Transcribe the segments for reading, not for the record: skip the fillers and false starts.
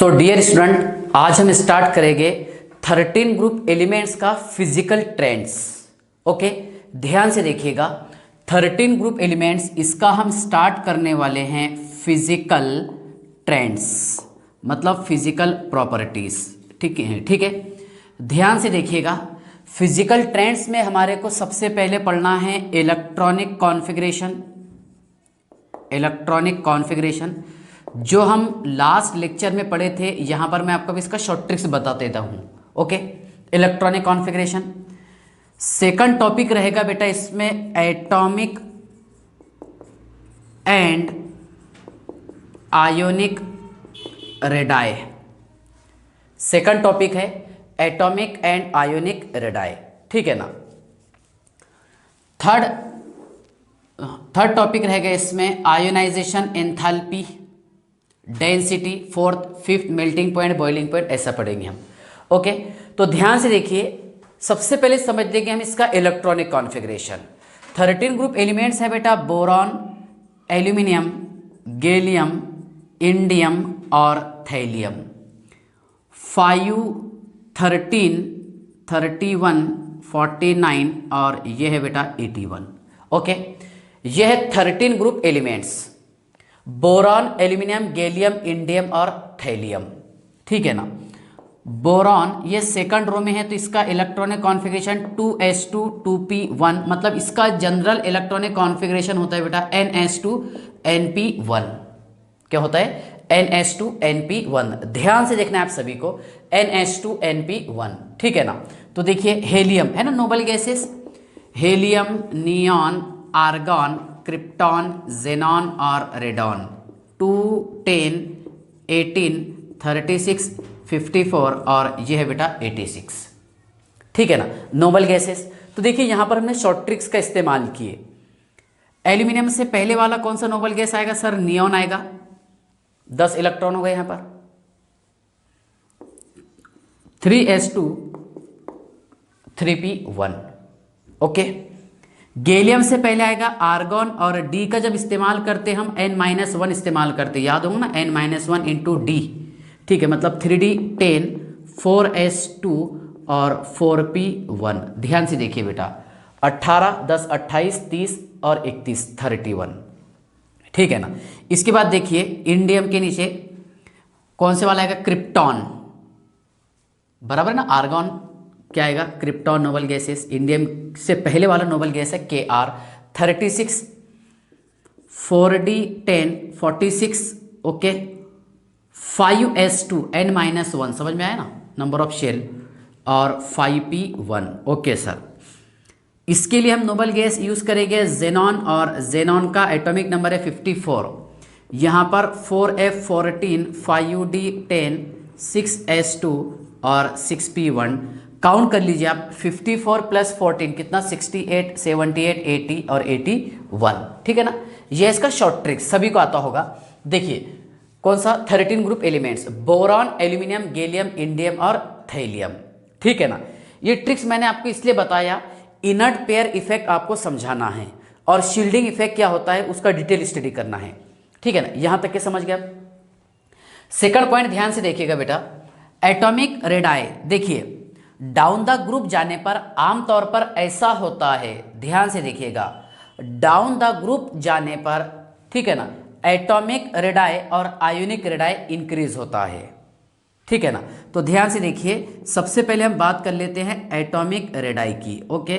So dear student, आज हम start करेंगे 13 ग्रुप एलिमेंट्स का फिजिकल ट्रेंड्स। ओके, ध्यान से देखिएगा। 13 ग्रुप एलिमेंट्स, इसका हम स्टार्ट करने वाले हैं फिजिकल ट्रेंड्स, मतलब फिजिकल प्रॉपर्टीज। ठीक है, ध्यान से देखिएगा। फिजिकल ट्रेंड्स में हमारे को सबसे पहले पढ़ना है इलेक्ट्रॉनिक कॉन्फ़िगरेशन। इलेक्ट्रॉनिक कॉन्फ़िगरेशन जो हम लास्ट लेक्चर में पढ़े थे, यहां पर मैं आपको भी इसका शॉर्ट ट्रिक्स बता देता हूं। Okay, electronic configuration. Second topic रहेगा बेटा इसमें atomic and ionic radii. Second topic है एटॉमिक एंड आयोनिक रेडाई, ठीक है ना। थर्ड टॉपिक रहेगा इसमें ionisation, enthalpy, density, fourth, fifth melting point, boiling point, ऐसा पढ़ेंगे हम। ओके, तो ध्यान से देखिए। सबसे पहले समझ लेंगे हम इसका इलेक्ट्रॉनिक कॉन्फ़िगरेशन। 13 ग्रुप एलिमेंट्स है बेटा, बोरॉन, एल्यूमिनियम, गैलियम, इंडियम और थैलियम। 5, 13, 31, 49 और ये है बेटा 81। ओके, ये है 13 group elements, boron, aluminium, gallium, indium और थैलियम, ठीक है ना। बोरॉन ये सेकंड रो में है, तो इसका इलेक्ट्रॉनिक कॉन्फ़िगरेशन 2s2 2p1, मतलब इसका जनरल इलेक्ट्रॉनिक कॉन्फ़िगरेशन होता है बेटा ns2 np1। क्या होता है? ns2 np1। ध्यान से देखना है आप सभी को, ns2 np1, ठीक है ना। तो देखिए हेलियम है ना, noble gases, helium, neon, argon, krypton, xenon और रेडॉन। 2, 10, 18, 36, 54 और ये है बेटा 86, ठीक है ना, नोबल गैसेस। तो देखिए यहां पर हमने शॉर्ट ट्रिक्स का इस्तेमाल किए। एल्यूमिनियम से पहले वाला कौन सा नोबल गैस आएगा सर? नियॉन आएगा, 10 इलेक्ट्रॉन हो गए यहां पर। 3s2 3p1। ओके, गैलियम से पहले आएगा आर्गॉन, और डी का जब इस्तेमाल करते हम n-1 इस्तेमाल करते, याद होगा ना, n-1 इंटू डी, ठीक है, मतलब 3d 10, 4s2 और 4p1। ध्यान से देखिए बेटा, 18, 10, 28, 30 और 31, 31, ठीक है ना। इसके बाद देखिए इंडियम के नीचे कौन से वाला आएगा? क्रिप्टॉन, बराबर ना। आर्गॉन क्या आएगा? Krypton noble gases. इंडियम से पहले वाला नोबल गैस है Kr, 36, 4d10, 46, okay, 5s2 n-1, समझ में आया ना, नंबर ऑफ शेल, और 5p1। ओके सर, इसके लिए हम नोबल गैस यूज करेंगे जेनॉन, और जेनॉन का एटॉमिक नंबर है 54। यहाँ पर 4f14, 5d10, 6s2 और 6p1। काउंट कर लीजिए आप, 54 प्लस 14 कितना? 68, 78, 80 और 81, ठीक है ना। ये इसका शॉर्ट ट्रिक सभी को आता होगा। देखिए कौन सा? 13 group elements, boron, aluminium, gallium, indium और थैलियम, ठीक है ना। ये ट्रिक्स मैंने आपको इसलिए बताया, इनर्ट पेयर इफेक्ट आपको समझाना है, और शील्डिंग इफेक्ट क्या होता है उसका डिटेल स्टडी करना है, ठीक है ना। यहां तक के समझ गया। सेकंड पॉइंट ध्यान से देखिएगा बेटा, एटॉमिक रेडाई। देखिए डाउन द ग्रुप जाने पर आमतौर पर ऐसा होता है, ध्यान से देखिएगा, डाउन द ग्रुप जाने पर, ठीक है ना, एटॉमिक रेडाई और आयोनिक रेडाई इंक्रीज होता है, ठीक है ना। तो ध्यान से देखिए, सबसे पहले हम बात कर लेते हैं एटॉमिक रेडाई की। ओके,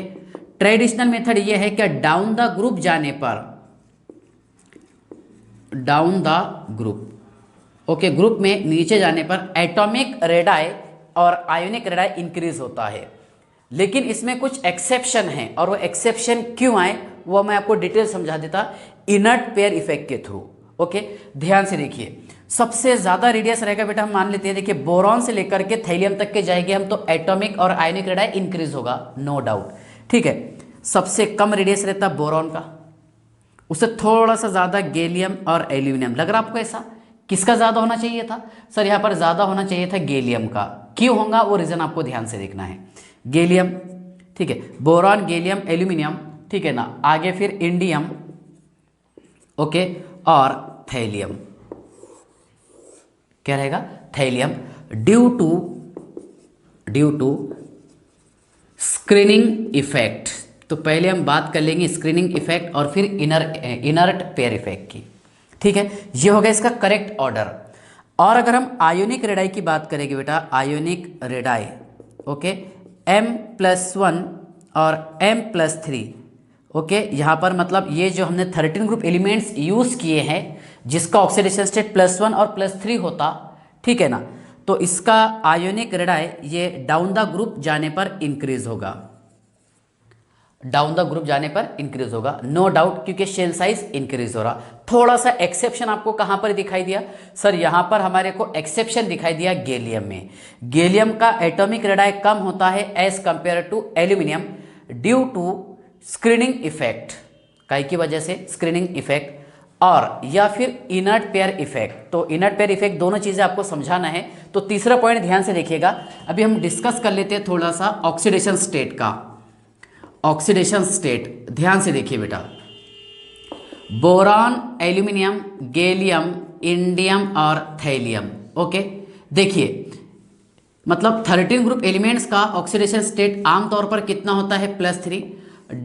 ट्रेडिशनल मेथड ये है कि डाउन द ग्रुप जाने पर, down the group, okay, group में नीचे जाने पर एटॉमिक रेडाई और आयोनिक रेडाई इंक्रीज होता है। लेकिन इसमें कुछ एक्सेप्शन हैं, और वो एक्सेप्शन क्यों आए वो मैं आपको डिटेल समझा देता इनर्ट पेयर इफेक्ट के थ्रू। ओके, ध्यान से देखिए, सबसे ज्यादा रेडियस रहेगा बेटा, हम मान लेते हैं, देखिए बोरॉन से लेकर के थैलियम तक के जाएंगे हम, तो एटॉमिक और आयोनिक रेडाई इंक्रीज होगा, नो डाउट, ठीक है। सबसे कम रेडियस रहता बोरॉन का, उससे थोड़ा सा ज्यादा गैलियम और एल्यूमिनियम। लग रहा आपको ऐसा? किसका ज्यादा होना चाहिए था सर? यहां पर ज्यादा होना चाहिए था गैलियम का। क्यों होगा वो रीजन आपको ध्यान से देखना है। गैलियम, ठीक है, बोरॉन, गैलियम, एल्यूमिनियम, ठीक है ना। आगे फिर इंडियम, ओके, और थैलियम। क्या रहेगा? Thallium due to screening effect. तो पहले हम बात कर लेंगे स्क्रीनिंग इफेक्ट और फिर इनर्ट पेयर इफेक्ट की। ठीक है, ये हो गया इसका करेक्ट ऑर्डर। और अगर हम आयोनिक रेडाई की बात करेंगे बेटा, आयोनिक रेडाई, ओके, M+1 और M+3, ओके, यहाँ पर मतलब ये जो हमने 13 ग्रुप एलिमेंट्स यूज़ किए हैं जिसका ऑक्सीडेशन स्टेट +1 और +3 होता, ठीक है ना, तो इसका आयोनिक रेडाई ये डाउन द ग्रुप जाने पर इंक्रीज होगा, डाउन द ग्रुप जाने पर इंक्रीज होगा, नो डाउट, क्योंकि शेल साइज इंक्रीज हो रहा। थोड़ा सा एक्सेप्शन आपको कहाँ पर दिखाई दिया सर? यहाँ पर हमारे को एक्सेप्शन दिखाई दिया गैलियम में। गैलियम का एटॉमिक रेडाई कम होता है as compare to aluminium due to screening effect, काई की वजह से स्क्रीनिंग इफेक्ट, और या फिर इनर्ट पेयर इफेक्ट। तो इनर्ट पेयर इफेक्ट दोनों चीज़ें आपको समझाना है। तो तीसरा पॉइंट ध्यान से देखिएगा, अभी हम डिस्कस कर लेते हैं थोड़ा सा ऑक्सीडेशन स्टेट का। ऑक्सीडेशन स्टेट ध्यान से देखिए बेटा, बोरॉन, एल्यूमिनियम, गैलियम, इंडियम और थैलियम, ओके। देखिए मतलब 13 ग्रुप एलिमेंट्स का ऑक्सीडेशन स्टेट आमतौर पर कितना होता है? +3।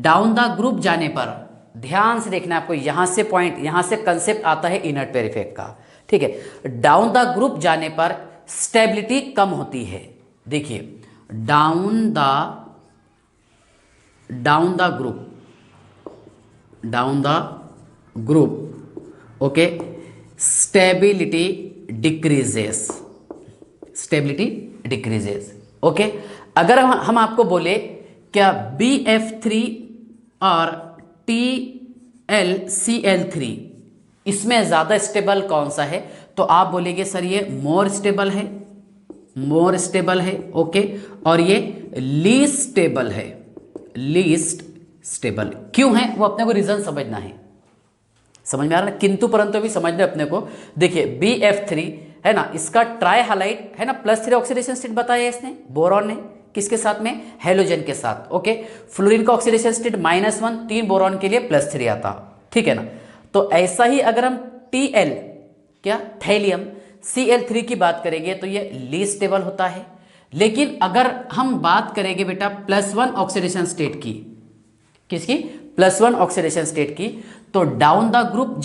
डाउन द ग्रुप जाने पर ध्यान से देखना है आपको, यहाँ से पॉइंट, यहाँ से कंसेप्ट आता है इनर्ट पेयर इफेक्ट का, ठीक है। डाउन द ग्रुप जाने पर स्टेबिलिटी कम होती है। देखिए down the group, okay, stability decreases, okay. अगर हम आपको बोले क्या BF3 और TlCl3 इसमें ज़्यादा स्टेबल कौन सा है? तो आप बोलेंगे सर ये मोर स्टेबल है, ओके, और ये लीस्ट स्टेबल। क्यों है वो अपने को रीज़न समझना है, समझ में आ रहा है? किंतु परंतु भी समझना है अपने को। देखिए BF3 है ना, इसका ट्राई हालाइट है ना, +3 ऑक्सीडेशन स्टेट बताया इसने, बोरॉन ने, किसके साथ में? हैलोजन के साथ, ओके। फ्लोरीन का ऑक्सीडेशन स्टेट -1, 3 बोरॉन के लिए +3 आता, ठीक है ना। तो ऐसा ही अगर हम Tl क्या थैलियम Cl3 की बात करेंगे तो ये लीस्ट स्टेबल होता है। लेकिन अगर हम बात करेंगे बेटा +1 ऑक्सीडेशन स्टेट की, किसकी? +1 ऑक्सीडेशन स्टेट की, तो डाउन द ग्रुप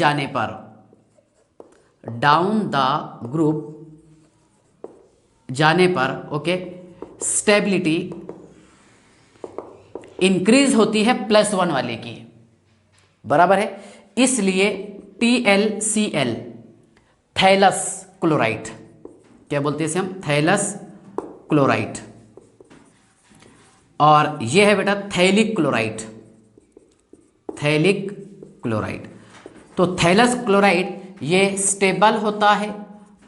जाने पर ओके, स्टेबिलिटी इंक्रीज होती है +1 वाले की, बराबर है। इसलिए TlCl थैलस क्लोराइड, क्या बोलते हैं इसे हम? थैलस क्लोराइड, और यह है बेटा थैलिक क्लोराइड। तो थैलस क्लोराइड ये स्टेबल होता है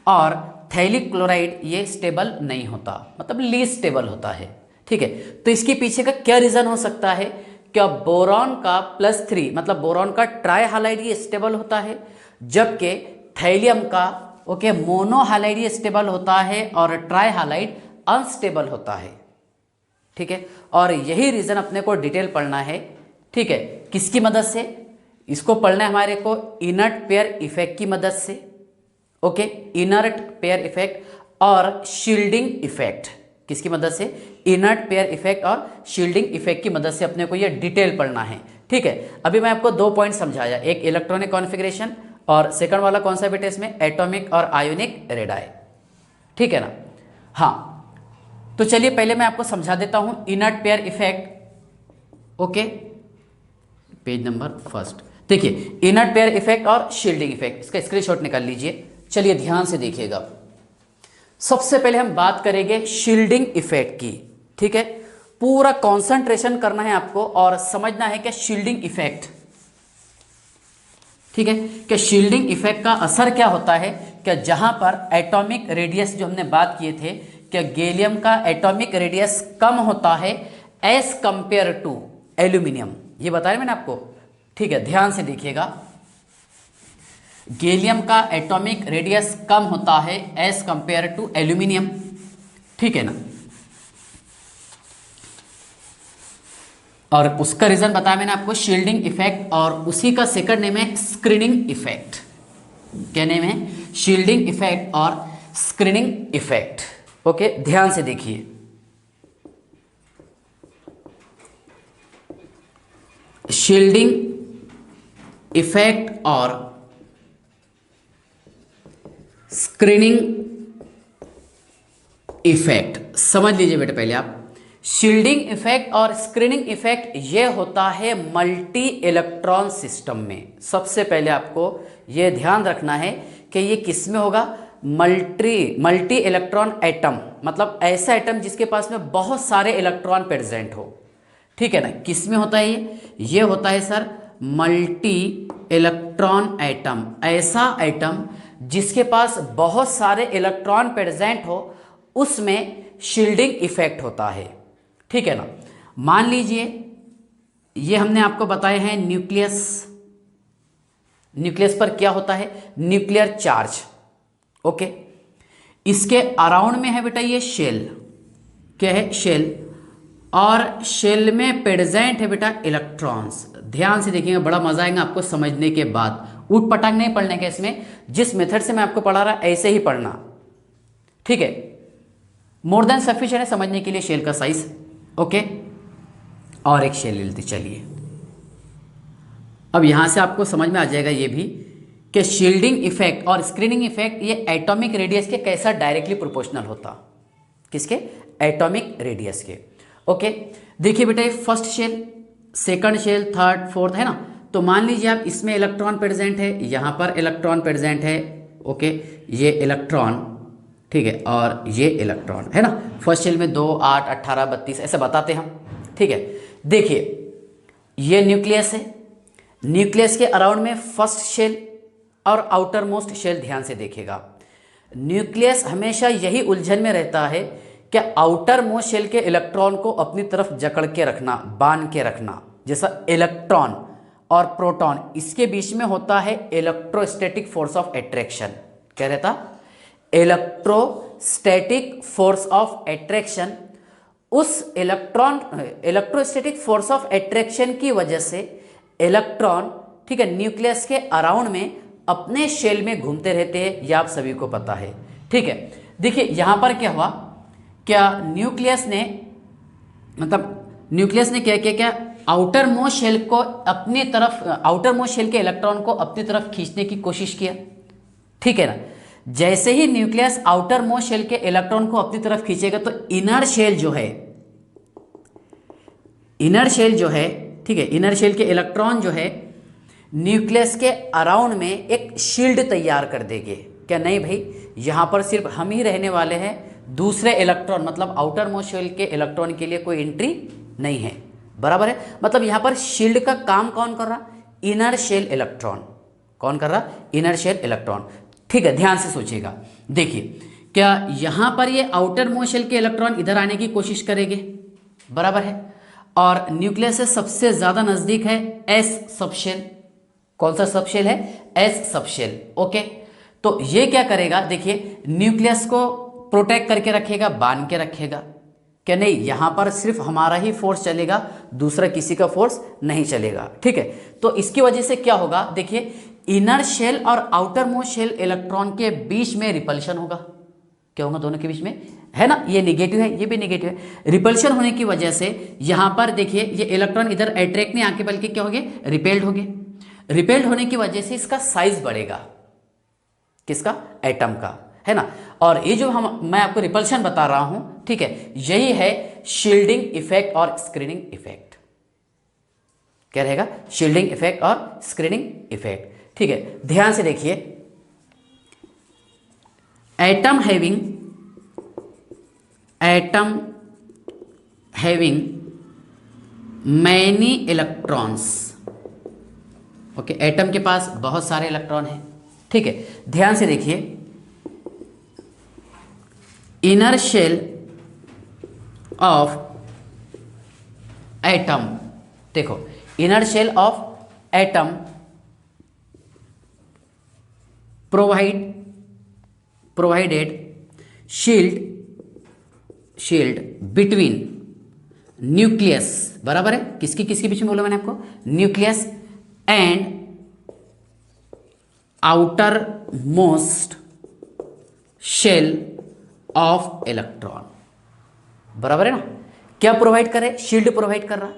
और थैलिक क्लोराइड ये स्टेबल नहीं होता, मतलब लीस्ट स्टेबल होता है, ठीक है। तो इसके पीछे का क्या रीज़न हो सकता है? क्या बोरॉन का +3 मतलब बोरॉन का ट्राई हालाइड ये स्टेबल होता है, जबकि थैलियम का ओके मोनो हालाइड ये स्टेबल होता है और ट्राई हालाइड अनस्टेबल होता है, ठीक है। और यही रीज़न अपने को डिटेल पढ़ना है, ठीक है। किसकी मदद से इसको पढ़ना है? हमारे को इनर्ट पेयर इफेक्ट की मदद से, ओके, इनर्ट पेयर इफेक्ट और शील्डिंग इफेक्ट। किसकी मदद से? इनर्ट पेयर इफेक्ट और शील्डिंग इफेक्ट की मदद से अपने को ये डिटेल पढ़ना है, ठीक है। अभी मैं आपको 2 पॉइंट समझाया, एक इलेक्ट्रॉनिक कॉन्फ़िगरेशन और सेकंड वाला कौन सा बेटा इसमें? एटॉमिक और आयोनिक रेडाई, ठीक है ना। हाँ, तो चलिए पहले मैं आपको समझा देता हूँ inert pair effect, okay, page number 1। देखिए इनर्ट पेयर इफेक्ट और शील्डिंग इफेक्ट, इसका स्क्रीनशॉट निकाल लीजिए। चलिए ध्यान से देखिएगा, सबसे पहले हम बात करेंगे शील्डिंग इफेक्ट की, ठीक है। पूरा कंसंट्रेशन करना है आपको और समझना है कि शील्डिंग इफेक्ट, ठीक है, कि शील्डिंग इफेक्ट का असर क्या होता है। क्या जहां पर एटॉमिक रेडियस जो हमने बात किए थे, क्या गैलियम का एटॉमिक रेडियस कम होता है एज कंपेयर टू एल्यूमिनियम, ये बताया मैंने आपको, ठीक है। ध्यान से देखिएगा, गैलियम का एटॉमिक रेडियस कम होता है एज कंपेयर टू एल्यूमिनियम, ठीक है ना। और उसका रीजन बताया मैंने आपको, शील्डिंग इफेक्ट, और उसी का सेकंड नेम है स्क्रीनिंग इफेक्ट। क्या नेम है? शील्डिंग इफेक्ट और स्क्रीनिंग इफेक्ट। ओके, ध्यान से देखिए, शील्डिंग इफेक्ट और स्क्रीनिंग इफेक्ट समझ लीजिए बेटे। पहले आप शील्डिंग इफेक्ट और स्क्रीनिंग इफेक्ट ये होता है मल्टी इलेक्ट्रॉन सिस्टम में। सबसे पहले आपको ये ध्यान रखना है कि ये किस में होगा, मल्टी इलेक्ट्रॉन एटम, मतलब ऐसा एटम जिसके पास में बहुत सारे इलेक्ट्रॉन प्रेजेंट हो। ठीक है ना, किस में होता है ये होता है सर मल्टी इलेक्ट्रॉन एटम, ऐसा एटम जिसके पास बहुत सारे इलेक्ट्रॉन प्रेजेंट हो, उसमें शील्डिंग इफेक्ट होता है। ठीक है ना, मान लीजिए ये हमने आपको बताया है न्यूक्लियस, न्यूक्लियस पर क्या होता है, न्यूक्लियर चार्ज। ओके, इसके अराउंड में है बेटा ये शेल, क्या है, शेल, और शेल में प्रेजेंट है बेटा इलेक्ट्रॉन्स। ध्यान से देखिएगा, बड़ा मजा आएगा आपको समझने के बाद, ऊट पटांग नहीं पढ़ने का इसमें, जिस मेथड से मैं आपको पढ़ा रहा ऐसे ही पढ़ना। ठीक है, मोर देन सफिशिएंट है समझने के लिए शेल का साइज। ओके, और एक शेल ले लेते चलिए। अब यहां से आपको समझ में आ जाएगा ये भी कि शील्डिंग इफेक्ट और स्क्रीनिंग इफेक्ट ये एटॉमिक रेडियस के कैसा डायरेक्टली प्रोपोर्शनल होता, किसके, एटॉमिक रेडियस के। ओके, देखिए बेटा, first shell, second shell, third, fourth, है ना। तो मान लीजिए आप इसमें इलेक्ट्रॉन प्रेजेंट है, यहां पर इलेक्ट्रॉन प्रेजेंट है। ओके, ये इलेक्ट्रॉन, ठीक है, और ये इलेक्ट्रॉन है ना। फर्स्ट शेल में 2, 8, 18, 32 ऐसे बताते हम। ठीक है, देखिए ये न्यूक्लियस है, न्यूक्लियस के अराउंड में फर्स्ट शेल और आउटर मोस्ट शेल। ध्यान से देखिएगा, न्यूक्लियस हमेशा यही उलझन में रहता है कि आउटर मोस्ट शेल के इलेक्ट्रॉन को अपनी तरफ जकड़ के रखना, बांध के रखना। जैसा इलेक्ट्रॉन और प्रोटॉन, इसके बीच में होता है इलेक्ट्रोस्टैटिक फोर्स ऑफ अट्रैक्शन। क्या रहता, इलेक्ट्रोस्टैटिक फोर्स ऑफ अट्रैक्शन। उस इलेक्ट्रोस्टैटिक फोर्स ऑफ अट्रैक्शन की वजह से इलेक्ट्रॉन, ठीक है, न्यूक्लियस के अराउंड में अपने शेल में घूमते रहते हैं, यह आप सभी को पता है। ठीक है, देखिए यहां पर क्या हुआ, क्या न्यूक्लियस ने, मतलब न्यूक्लियस ने क्या किया, क्या आउटर मोस्ट शेल को अपनी तरफ, आउटर मोस्ट शेल के इलेक्ट्रॉन को अपनी तरफ खींचने की कोशिश किया। ठीक है ना, जैसे ही न्यूक्लियस आउटर मोस्ट शेल के इलेक्ट्रॉन को अपनी तरफ खींचेगा तो इनर शेल जो है, इनर शेल जो है, ठीक है, इनर शेल के इलेक्ट्रॉन जो है न्यूक्लियस के अराउंड में एक शील्ड तैयार कर देंगे। क्या नहीं भाई, यहां पर सिर्फ हम ही रहने वाले हैं, दूसरे इलेक्ट्रॉन मतलब आउटर मोस्ट शेल के इलेक्ट्रॉन के लिए कोई एंट्री नहीं है। बराबर है, मतलब यहां पर शील्ड का काम कौन कर रहा, इनर शेल इलेक्ट्रॉन। कौन कर रहा, इनर शेल इलेक्ट्रॉन। ठीक है, ध्यान से सोचिएगा, देखिए क्या यहां पर ये आउटर मोस्ट शेल के इलेक्ट्रॉन इधर आने की कोशिश करेंगे, बराबर है, और न्यूक्लियस से सबसे ज्यादा नजदीक है एस सबशेल। कौन सा सबशेल है, एस सबशेल। ओके, तो ये क्या करेगा, देखिए न्यूक्लियस को प्रोटेक्ट करके रखेगा, बांध के रखेगा। क्या नहीं, यहां पर सिर्फ हमारा ही फोर्स चलेगा, दूसरा किसी का फोर्स नहीं चलेगा। ठीक है, तो इसकी वजह से क्या होगा, देखिए इनर शेल और आउटर मोस्ट शेल इलेक्ट्रॉन के बीच में रिपल्शन होगा। क्या होगा दोनों के बीच में, है ना, ये निगेटिव है, ये भी निगेटिव है। रिपल्शन होने की वजह से यहां पर देखिए ये इलेक्ट्रॉन इधर अट्रैक्ट नहीं आके बल्कि क्या हो गए, रिपेल्ड हो गए। रिपेल्ड होने की वजह से इसका साइज बढ़ेगा, किसका, एटम का, है ना। और ये जो मैं आपको रिपल्शन बता रहा हूं, ठीक है, यही है शील्डिंग इफेक्ट और स्क्रीनिंग इफेक्ट। क्या रहेगा, शील्डिंग इफेक्ट और स्क्रीनिंग इफेक्ट। ठीक है, ध्यान से देखिए, atom having many electrons. Okay, atom के पास बहुत सारे इलेक्ट्रॉन हैं। ठीक है, ध्यान से देखिए, इनर शेल ऑफ एटम, देखो inner shell of atom provided shield between nucleus, बराबर है, किसकी किसके बीच में बोला मैंने आपको, nucleus and outer most shell of electron, बराबर है ना। क्या प्रोवाइड करे, शील्ड प्रोवाइड कर रहा,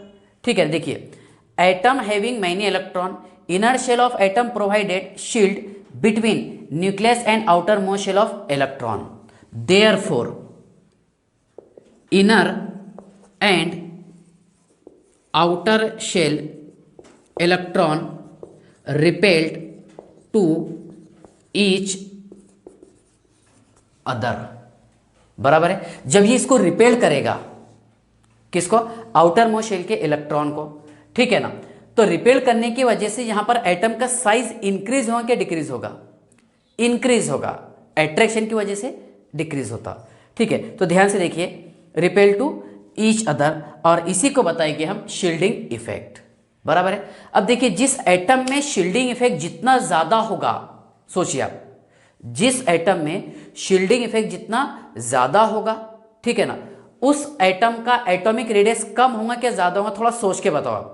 ठीक है। देखिए atom having many electron, inner shell of atom provided shield between nucleus and outer most shell of electron, therefore inner and outer shell electron repelled to each other, बराबर है। जब ये इसको रिपेल करेगा, किसको, आउटर मोस्ट शेल के electron को, ठीक है ना, तो रिपेल करने की वजह से यहां पर एटम का साइज इंक्रीज होगा क्या डिक्रीज होगा, इंक्रीज होगा, एट्रैक्शन की वजह से डिक्रीज होता, ठीक है। तो ध्यान से देखिए, रिपेल टू ईच अदर, और इसी को बताएंगे हम शील्डिंग इफेक्ट, बराबर है। अब देखिए जिस एटम में शील्डिंग इफेक्ट जितना ज्यादा होगा, सोचिए आप, जिस एटम में शील्डिंग इफेक्ट जितना ज्यादा होगा, ठीक है ना, उस एटम का एटॉमिक रेडियस कम होगा क्या ज्यादा होगा, थोड़ा सोच के बताओ आप।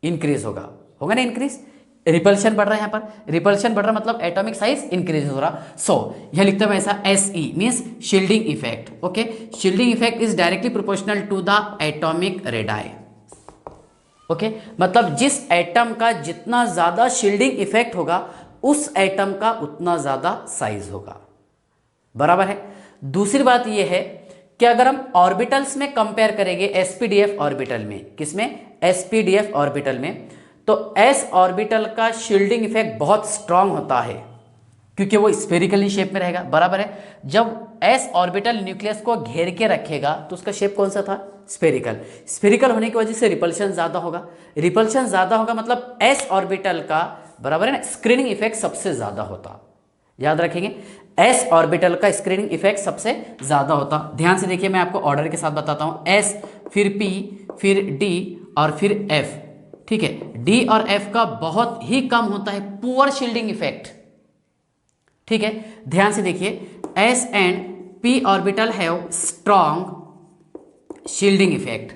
इंक्रीज होगा ना, इंक्रीज, रिपल्शन बढ़ रहा है, यहां पर रिपल्शन बढ़ रहा मतलब एटॉमिक साइज इंक्रीज हो रहा। सो यह लिखते हैं ऐसा SE means shielding effect, okay. Shielding effect is directly proportional to the atomic radii, okay. मतलब जिस एटम का जितना ज्यादा शील्डिंग इफेक्ट होगा उस एटम का उतना ज्यादा साइज होगा, बराबर है। दूसरी बात यह है कि अगर हम ऑर्बिटल्स में कंपेयर करेंगे sp-df ऑर्बिटल में, किसमें, sp-df ऑर्बिटल में, तो s ऑर्बिटल का शील्डिंग इफेक्ट बहुत स्ट्रांग होता है क्योंकि वो स्फेरिकल शेप में रहेगा, बराबर है। जब s ऑर्बिटल न्यूक्लियस को घेर के रखेगा तो उसका शेप कौन सा था, स्फेरिकल। स्फेरिकल होने की वजह से रिपल्शन ज्यादा होगा, रिपल्शन ज्यादा होगा मतलब s ऑर्बिटल का, बराबर है ना, स्क्रीनिंग इफेक्ट सबसे ज्यादा होता, याद रखेंगे, s ऑर्बिटल का स्क्रीनिंग इफेक्ट सबसे ज्यादा होता। ध्यान से देखिए, मैं आपको ऑर्डर के साथ बताता हूं, s फिर p फिर d और फिर f, ठीक है। d और f का बहुत ही कम होता है पुअर शील्डिंग इफेक्ट, ठीक है। ध्यान से देखिए, s and p orbital have strong shielding effect,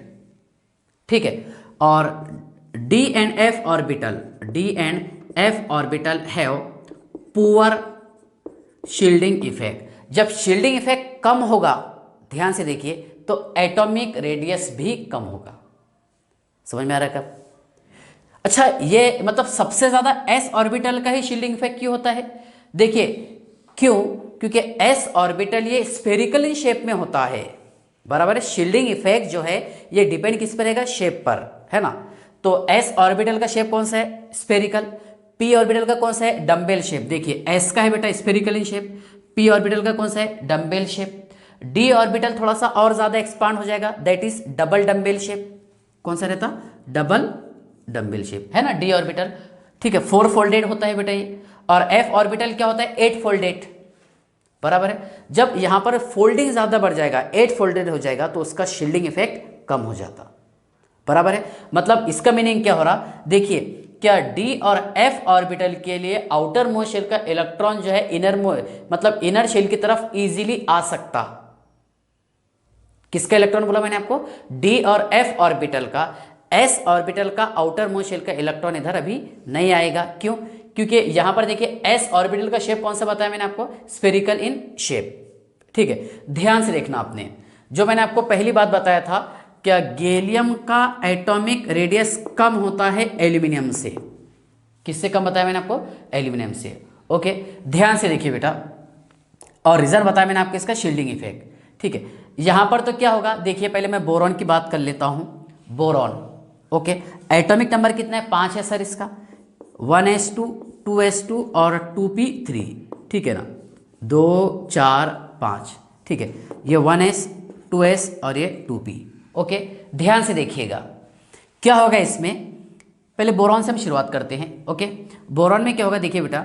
ठीक है, और d and f orbital have poor shielding effect. जब शील्डिंग इफेक्ट कम होगा, ध्यान से देखिए, तो एटॉमिक रेडियस भी कम होगा, समझ में आ रहा है कब। अच्छा, ये मतलब सबसे ज्यादा s ऑर्बिटल का ही शील्डिंग इफेक्ट क्यों होता है, देखिए क्यों, क्योंकि s ऑर्बिटल ये स्फेरिकल शेप में होता है, बराबर है। शील्डिंग इफेक्ट जो है ये डिपेंड किस पर रहेगा, शेप पर, है ना। तो s ऑर्बिटल का शेप कौन सा है, स्फेरिकल। p ऑर्बिटल का कौन सा है, डम्बेल शेप। देखिए s का है बेटा spherical in shape, p orbital का कौन सा है, डम्बेल शेप। d ऑर्बिटल थोड़ा सा और ज्यादा एक्सपांड हो जाएगा, that is double dumbbell shape. कौन सा रहता, डबल डम्बेल शेप, है ना, d ऑर्बिटल, ठीक है। 4 फोल्डेड होता है बेटा ये, और f ऑर्बिटल क्या होता है, 8 फोल्डेड, बराबर है। जब यहां पर फोल्डिंग ज्यादा बढ़ जाएगा, 8 फोल्डेड हो जाएगा, तो उसका शील्डिंग इफेक्ट कम हो जाता, बराबर है। मतलब इसका मीनिंग क्या हो रहा, देखिए, क्या d और f ऑर्बिटल के लिए आउटर मोस्ट शेल का इलेक्ट्रॉन जो है मतलब इनर शेल की तरफ इजीली आ सकता। किसका इलेक्ट्रॉन बोला मैंने आपको, d और f ऑर्बिटल का। s ऑर्बिटल का आउटर मोस्ट शेल का इलेक्ट्रॉन इधर अभी नहीं आएगा, क्यों, क्योंकि यहां पर देखिए s ऑर्बिटल का शेप कौन सा बताया मैंने आपको, स्फेरिकल इन शेप, ठीक है। ध्यान से देखना आपने, जो मैंने आपको पहली बात बताया था, क्या गैलियम का एटॉमिक रेडियस कम होता है एल्यूमिनियम से, किससे कम बताया मैंने आपको, एल्यूमिनियम से, ओके। ध्यान से देखिए बेटा, और रिजल्ट बताया मैंने आपको इसका शील्डिंग इफेक्ट, ठीक है। यहां पर तो क्या होगा, देखिए पहले मैं बोरॉन की बात कर लेता हूं, बोरॉन, ओके। एटॉमिक नंबर कितना है, 5 है सर इसका, 1s2 2s2 और 2p3, ठीक है ना, 2 4 5, ठीक है। ये 1s 2s और ये 2p, ओके। ध्यान से देखिएगा क्या होगा इसमें, पहले बोरॉन से हम शुरुआत करते हैं, ओके। बोरॉन में क्या होगा, देखिए बेटा,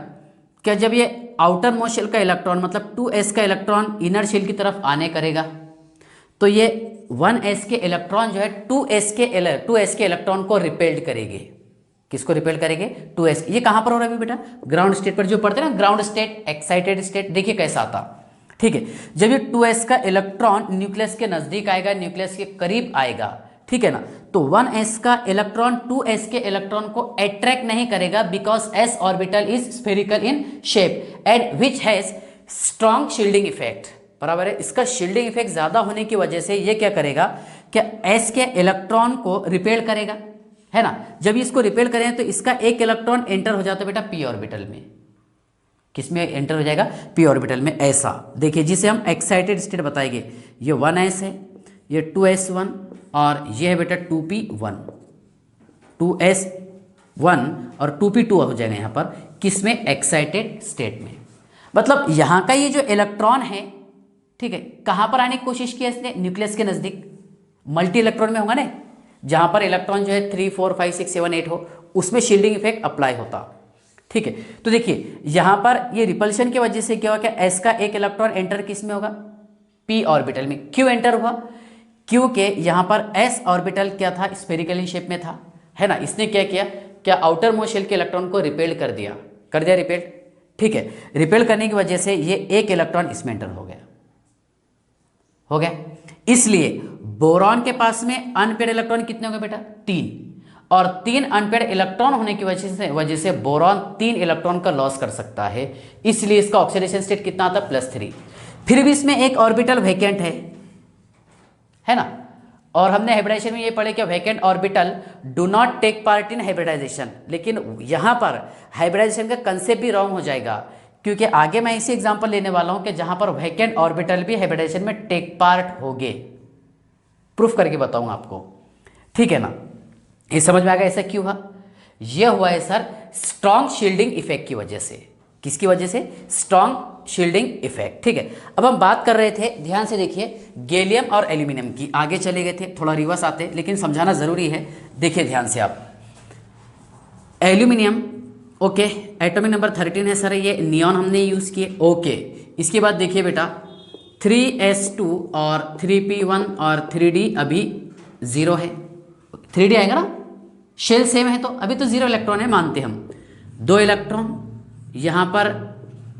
क्या जब ये आउटर मोस्ट शेल का इलेक्ट्रॉन मतलब 2s का इलेक्ट्रॉन इनर शेल की तरफ आने करेगा, तो ये 1s के इलेक्ट्रॉन जो है 2s के इलेक्ट्रॉन को रिपेल्ड करेंगे। किसको रिपेल करेंगे, 2s। ये कहां पर हो रहा है बेटा, ग्राउंड स्टेट पर, जो पढ़ते हैं ना ग्राउंड स्टेट, एक्साइटेड स्टेट, देखिए कैसा आता, ठीक है। जब ये 2s का इलेक्ट्रॉन न्यूक्लियस के नजदीक आएगा, न्यूक्लियस के करीब आएगा, ठीक है ना, तो 1s का इलेक्ट्रॉन 2s के इलेक्ट्रॉन को अट्रैक्ट नहीं करेगा, because s orbital is spherical in shape and which has strong shielding effect, बराबर है। इसका शील्डिंग इफेक्ट ज़्यादा होने की वजह से ये क्या करेगा, क्या एस के इलेक्ट्रॉन को रिपेल करेगा, है ना। जब इसको रिपेल करें तो इसका एक इलेक्ट्रॉन एंटर हो जाता है बेटा पी ऑर्बिटल में। किस में एंटर हो जाएगा, पी ऑर्बिटल में। ऐसा देखिए जिसे हम एक्साइटेड स्टेट बताएंगे। ये 1s है, ये 2s1 और ये है बेटा 2p1, 2s1 और 2p2 हो जाएगा यहाँ पर, किस में, एक्साइटेड स्टेट में। मतलब यहाँ का ये जो इलेक्ट्रॉन है, ठीक है, कहाँ पर आने की कोशिश की है इसने, न्यूक्लियस के नज़दीक, मल्टी इलेक्ट्रॉन में होगा ना, जहाँ पर इलेक्ट्रॉन जो है 3 4 5 6 7 8 हो, उसमें शील्डिंग इफेक्ट अप्लाई होता, ठीक है। तो देखिए यहाँ पर ये रिपल्शन की वजह से क्या हुआ, क्या एस का एक इलेक्ट्रॉन एंटर किस में होगा, पी ऑर्बिटल में। क्यों एंटर हुआ, क्योंकि यहाँ पर एस ऑर्बिटल क्या था, स्फेरिकल शेप में था, है ना। इसने क्या किया, क्या आउटर मोस्ट शेल के इलेक्ट्रॉन को रिपेल कर दिया रिपेल, ठीक है। रिपेल करने की वजह से ये एक इलेक्ट्रॉन इसमें एंटर हो गया। इसलिए बोरॉन के पास में अनपेड इलेक्ट्रॉन कितने होंगे बेटा, 3, और 3 अनपेड इलेक्ट्रॉन होने की वजह से बोरॉन 3 इलेक्ट्रॉन का लॉस कर सकता है। इसलिए इसका ऑक्सीडेशन स्टेट कितना आता है, +3। फिर भी इसमें एक ऑर्बिटल वैकेंट है ना। और हमने हाइब्रिडाइजेशन में ये पढ़े कि vacant orbital do not take part in hybridisation, लेकिन यहाँ पर हाइब्रिडाइजेशन का कंसेप्ट भी रॉन्ग हो जाएगा, क्योंकि आगे मैं इसी एग्जांपल लेने वाला हूँ कि जहाँ पर वैकेंट ऑर्बिटल भी हाइब्रिडाइजेशन में टेक पार्ट होंगे, प्रूफ करके बताऊँगा आपको, ठीक है ना। ये समझ में आ गया ऐसा क्यों हुआ, यह हुआ है सर स्ट्रॉन्ग शील्डिंग इफेक्ट की वजह से। किसकी वजह से, स्ट्रॉन्ग शील्डिंग इफेक्ट, ठीक है। अब हम बात कर रहे थे, ध्यान से देखिए, गैलियम और एल्यूमिनियम की। आगे चले गए थे, थोड़ा रिवर्स आते, लेकिन समझाना जरूरी है। देखिए ध्यान से आप, एल्यूमिनियम, ओके, एटॉमिक नंबर 13 है सर, ये नियॉन हमने यूज किए, ओके। इसके बाद देखिए बेटा 3s2 और 3p1 और 3d अभी 0 है, 3d आएगा ना, शेल सेम है तो अभी तो 0 इलेक्ट्रॉन है, मानते हम। 2 इलेक्ट्रॉन, यहाँ पर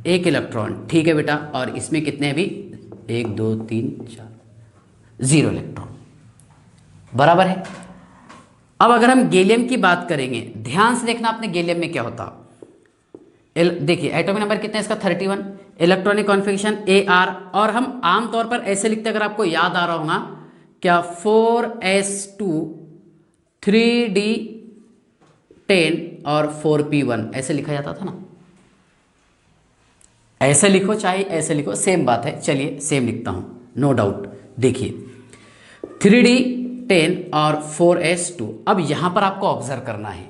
1 इलेक्ट्रॉन, ठीक है बेटा, और इसमें कितने अभी 1 2 3 4, 0 इलेक्ट्रॉन, बराबर है। अब अगर हम गैलियम की बात करेंगे, ध्यान से देखना आपने गैलियम में क्या होता। देखिए एटॉमिक नंबर कितना है इसका, 31, इलेक्ट्रॉनिक कॉन्फ़िगरेशन AR, और हम आमतौर पर ऐसे लिखते, अगर आपको याद आ रहा होगा, क्या 4s2 3d10 और 4p1 ऐसे लिखा जाता था ना। ऐसे लिखो चाहे ऐसे लिखो, सेम बात है। चलिए सेम लिखता हूं, नो डाउट। देखिए 3d10 और 4s2, अब यहां पर आपको ऑब्जर्व करना है,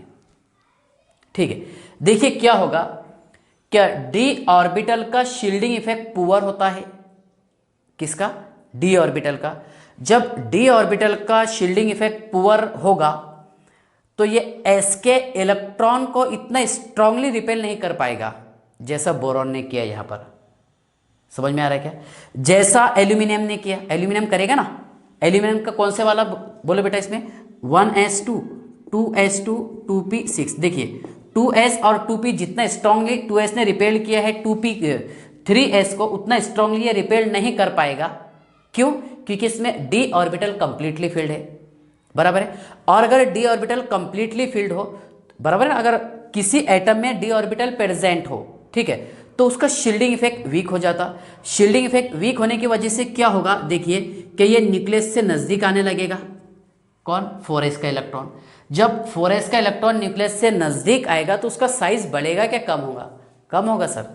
ठीक है। देखिए क्या होगा, क्या d ऑर्बिटल का शील्डिंग इफेक्ट पुअर होता है, किसका, d ऑर्बिटल का। जब d ऑर्बिटल का शील्डिंग इफेक्ट पुअर होगा तो ये s के इलेक्ट्रॉन को इतना स्ट्रांगली रिपेल नहीं कर पाएगा जैसा बोरॉन ने किया। यहां पर समझ में आ रहा है क्या, जैसा एल्यूमिनियम ने किया, एल्यूमिनियम करेगा ना। एल्यूमिनियम का कौन से वाला बोलो बेटा, इसमें 1s2 2s2 2p6, देखिए 2s और 2p जितना स्ट्रांगली 2s ने रिपेल किया है 3s को, उतना स्ट्रांगली ये रिपेल नहीं कर पाएगा। क्यों, क्योंकि इसमें d ऑर्बिटल कंप्लीटली फील्ड है, बराबर है। और अगर d ऑर्बिटल कंप्लीटली फील्ड हो, बराबर है, अगर किसी एटम में d ऑर्बिटल प्रेजेंट हो, ठीक है, तो उसका शील्डिंग इफेक्ट वीक हो जाता। शील्डिंग इफेक्ट वीक होने की वजह से क्या होगा, देखिए कि ये न्यूक्लियस से नजदीक आने लगेगा। कौन, 4s का इलेक्ट्रॉन। जब 4s का इलेक्ट्रॉन न्यूक्लियस से नजदीक आएगा तो उसका साइज बढ़ेगा क्या कम होगा, कम होगा सर,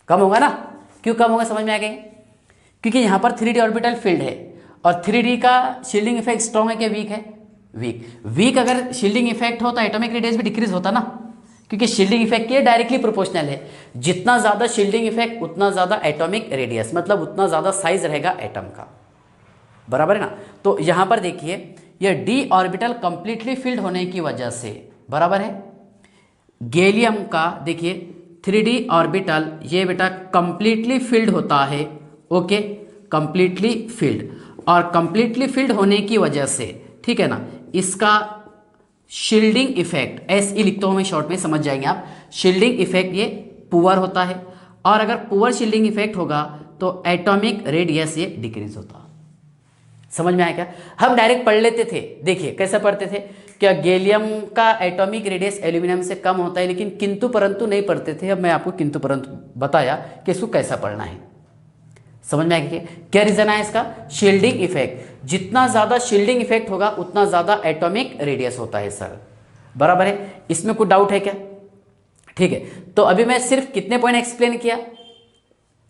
कम होगा ना। क्यों कम होगा, समझ में आ गई, क्योंकि यहाँ पर 3d ऑर्बिटल फील्ड है, और 3d का शील्डिंग इफेक्ट स्ट्रॉन्ग है क्या वीक है, वीक अगर शील्डिंग इफेक्ट हो तो एटॉमिक रेडियस भी डिक्रीज होता ना, क्योंकि शील्डिंग इफेक्ट के डायरेक्टली प्रोपोर्शनल है। जितना ज़्यादा शील्डिंग इफेक्ट उतना ज़्यादा एटॉमिक रेडियस, मतलब उतना ज़्यादा साइज रहेगा एटम का, बराबर है ना। तो यहाँ पर देखिए ये d ऑर्बिटल कंप्लीटली फील्ड होने की वजह से, बराबर है, गैलियम का देखिए 3d ऑर्बिटल ये बेटा कंप्लीटली फील्ड होता है, ओके, कंप्लीटली फील्ड। और कंप्लीटली फील्ड होने की वजह से, ठीक है ना, इसका शील्डिंग इफेक्ट, SE लिखता हूं मैं शॉर्ट में, समझ जाएंगे आप। शील्डिंग इफेक्ट ये पुअर होता है, और अगर पुअर शील्डिंग इफेक्ट होगा तो एटॉमिक रेडियस ये डिक्रीज होता। समझ में आया क्या, हम डायरेक्ट पढ़ लेते थे। देखिए कैसे पढ़ते थे क्या गैलियम का एटॉमिक रेडियस एल्यूमिनियम से कम होता है, लेकिन किंतु परंतु नहीं पढ़ते थे। अब मैं आपको किंतु परंतु बताया कि इसको कैसा पढ़ना है। समझ में आ गया क्या रीजन है इसका? Shielding effect. जितना ज़्यादा शील्डिंग इफेक्ट होगा उतना ज़्यादा एटॉमिक रेडियस होता है सर, बराबर है। इसमें कोई डाउट है क्या? ठीक है, तो अभी मैं सिर्फ कितने पॉइंट एक्सप्लेन किया?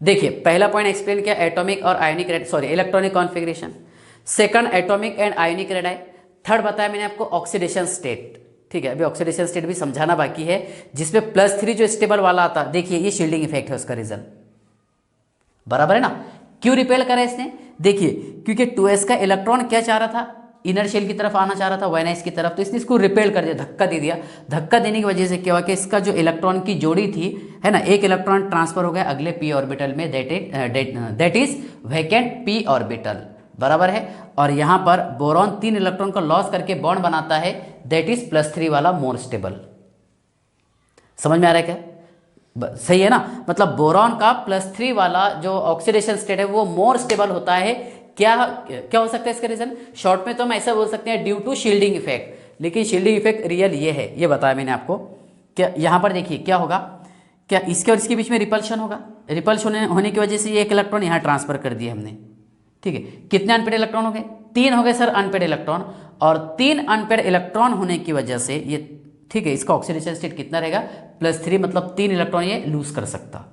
देखिए, पहला पॉइंट एक्सप्लेन किया एटॉमिक और ionic electronic configuration. Second atomic and ionic radii. Third बताया मैंने आपको ऑक्सीडेशन स्टेट। ठीक है, अभी ऑक्सीडेशन स्टेट भी समझाना बाकी है, जिसमें +3 जो स्टेबल वाला आता, देखिए ये शील्डिंग इफेक्ट है उसका रीजन, बराबर है ना। क्यों रिपेल करा इसने? देखिए, क्योंकि 2s का इलेक्ट्रॉन क्या चाह रहा था, इनर शेल की तरफ आना चाह रहा था, 1s की तरफ, तो इसने इसको रिपेल कर दिया, धक्का दे दिया। धक्का देने की वजह से क्या हुआ कि इसका जो इलेक्ट्रॉन की जोड़ी थी, है ना, एक इलेक्ट्रॉन ट्रांसफर हो गया अगले p ऑर्बिटल में, that is vacant p orbital, बराबर है। और यहाँ पर बोरॉन 3 इलेक्ट्रॉन को लॉस करके बॉन्ड बनाता है, दैट इज +3 वाला मोर स्टेबल। समझ में आ रहा है क्या? सही है ना। मतलब बोरॉन का +3 वाला जो ऑक्सीडेशन स्टेट है वो मोर स्टेबल होता है। क्या क्या हो सकता है इसका रीजन? शॉर्ट में तो हम ऐसा बोल सकते हैं ड्यू टू शील्डिंग इफेक्ट, लेकिन शील्डिंग इफेक्ट रियल ये है, ये बताया मैंने आपको। क्या यहाँ पर देखिए क्या होगा, क्या इसके और इसके बीच में रिपल्शन होगा। रिपल्शन होने की वजह से ये एक इलेक्ट्रॉन यहाँ ट्रांसफर कर दिए हमने। ठीक है, कितने अनपेड इलेक्ट्रॉन हो गए? 3 हो गए सर अनपेड इलेक्ट्रॉन। और 3 अनपेड इलेक्ट्रॉन होने की वजह से ये, ठीक है, इसका ऑक्सीडेशन स्टेट कितना रहेगा? +3, मतलब 3 इलेक्ट्रॉन ये लूज कर सकता।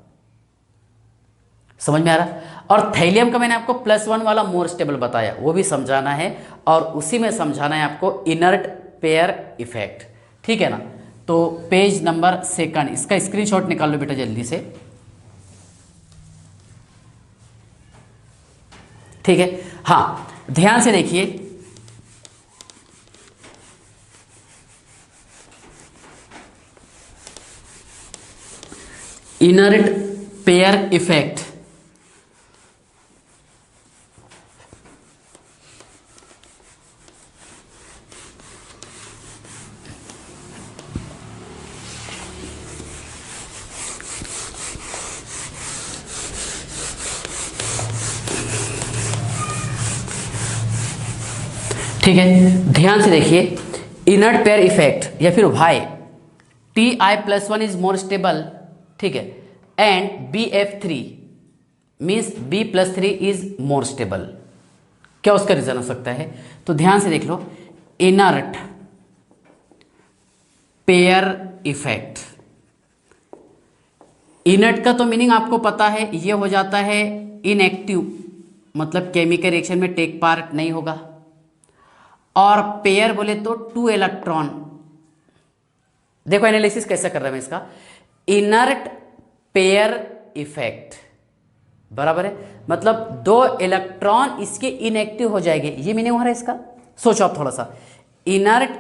समझ में आ रहा? और थैलियम का मैंने आपको +1 वाला मोर स्टेबल बताया, वो भी समझाना है, और उसी में समझाना है आपको इनर्ट पेयर इफेक्ट। ठीक है ना। तो पेज नंबर 2, इसका स्क्रीनशॉट निकाल लो बेटा जल्दी से। ठीक है, हाँ, ध्यान से देखिए, इनर्ट पेयर इफेक्ट। ठीक है, ध्यान से देखिए, इनर्ट पेयर इफेक्ट या फिर Y Ti+1 is more stable, ठीक है, and BF3 means B+3 is more stable. क्या उसका रीजन हो सकता है? तो ध्यान से देख लो, इनर्ट पेयर इफेक्ट। इनर्ट का तो मीनिंग आपको पता है, ये हो जाता है इनएक्टिव, मतलब केमिकल रिएक्शन में टेक पार्ट नहीं होगा। और पेयर बोले तो 2 इलेक्ट्रॉन। देखो एनालिसिस कैसा कर रहा है मैं इसका, इनर्ट पेयर इफेक्ट, बराबर है, मतलब 2 इलेक्ट्रॉन इसके इनएक्टिव हो जाएंगे, ये मीनिंग हो रहा है इसका। सोचो आप थोड़ा सा, इनर्ट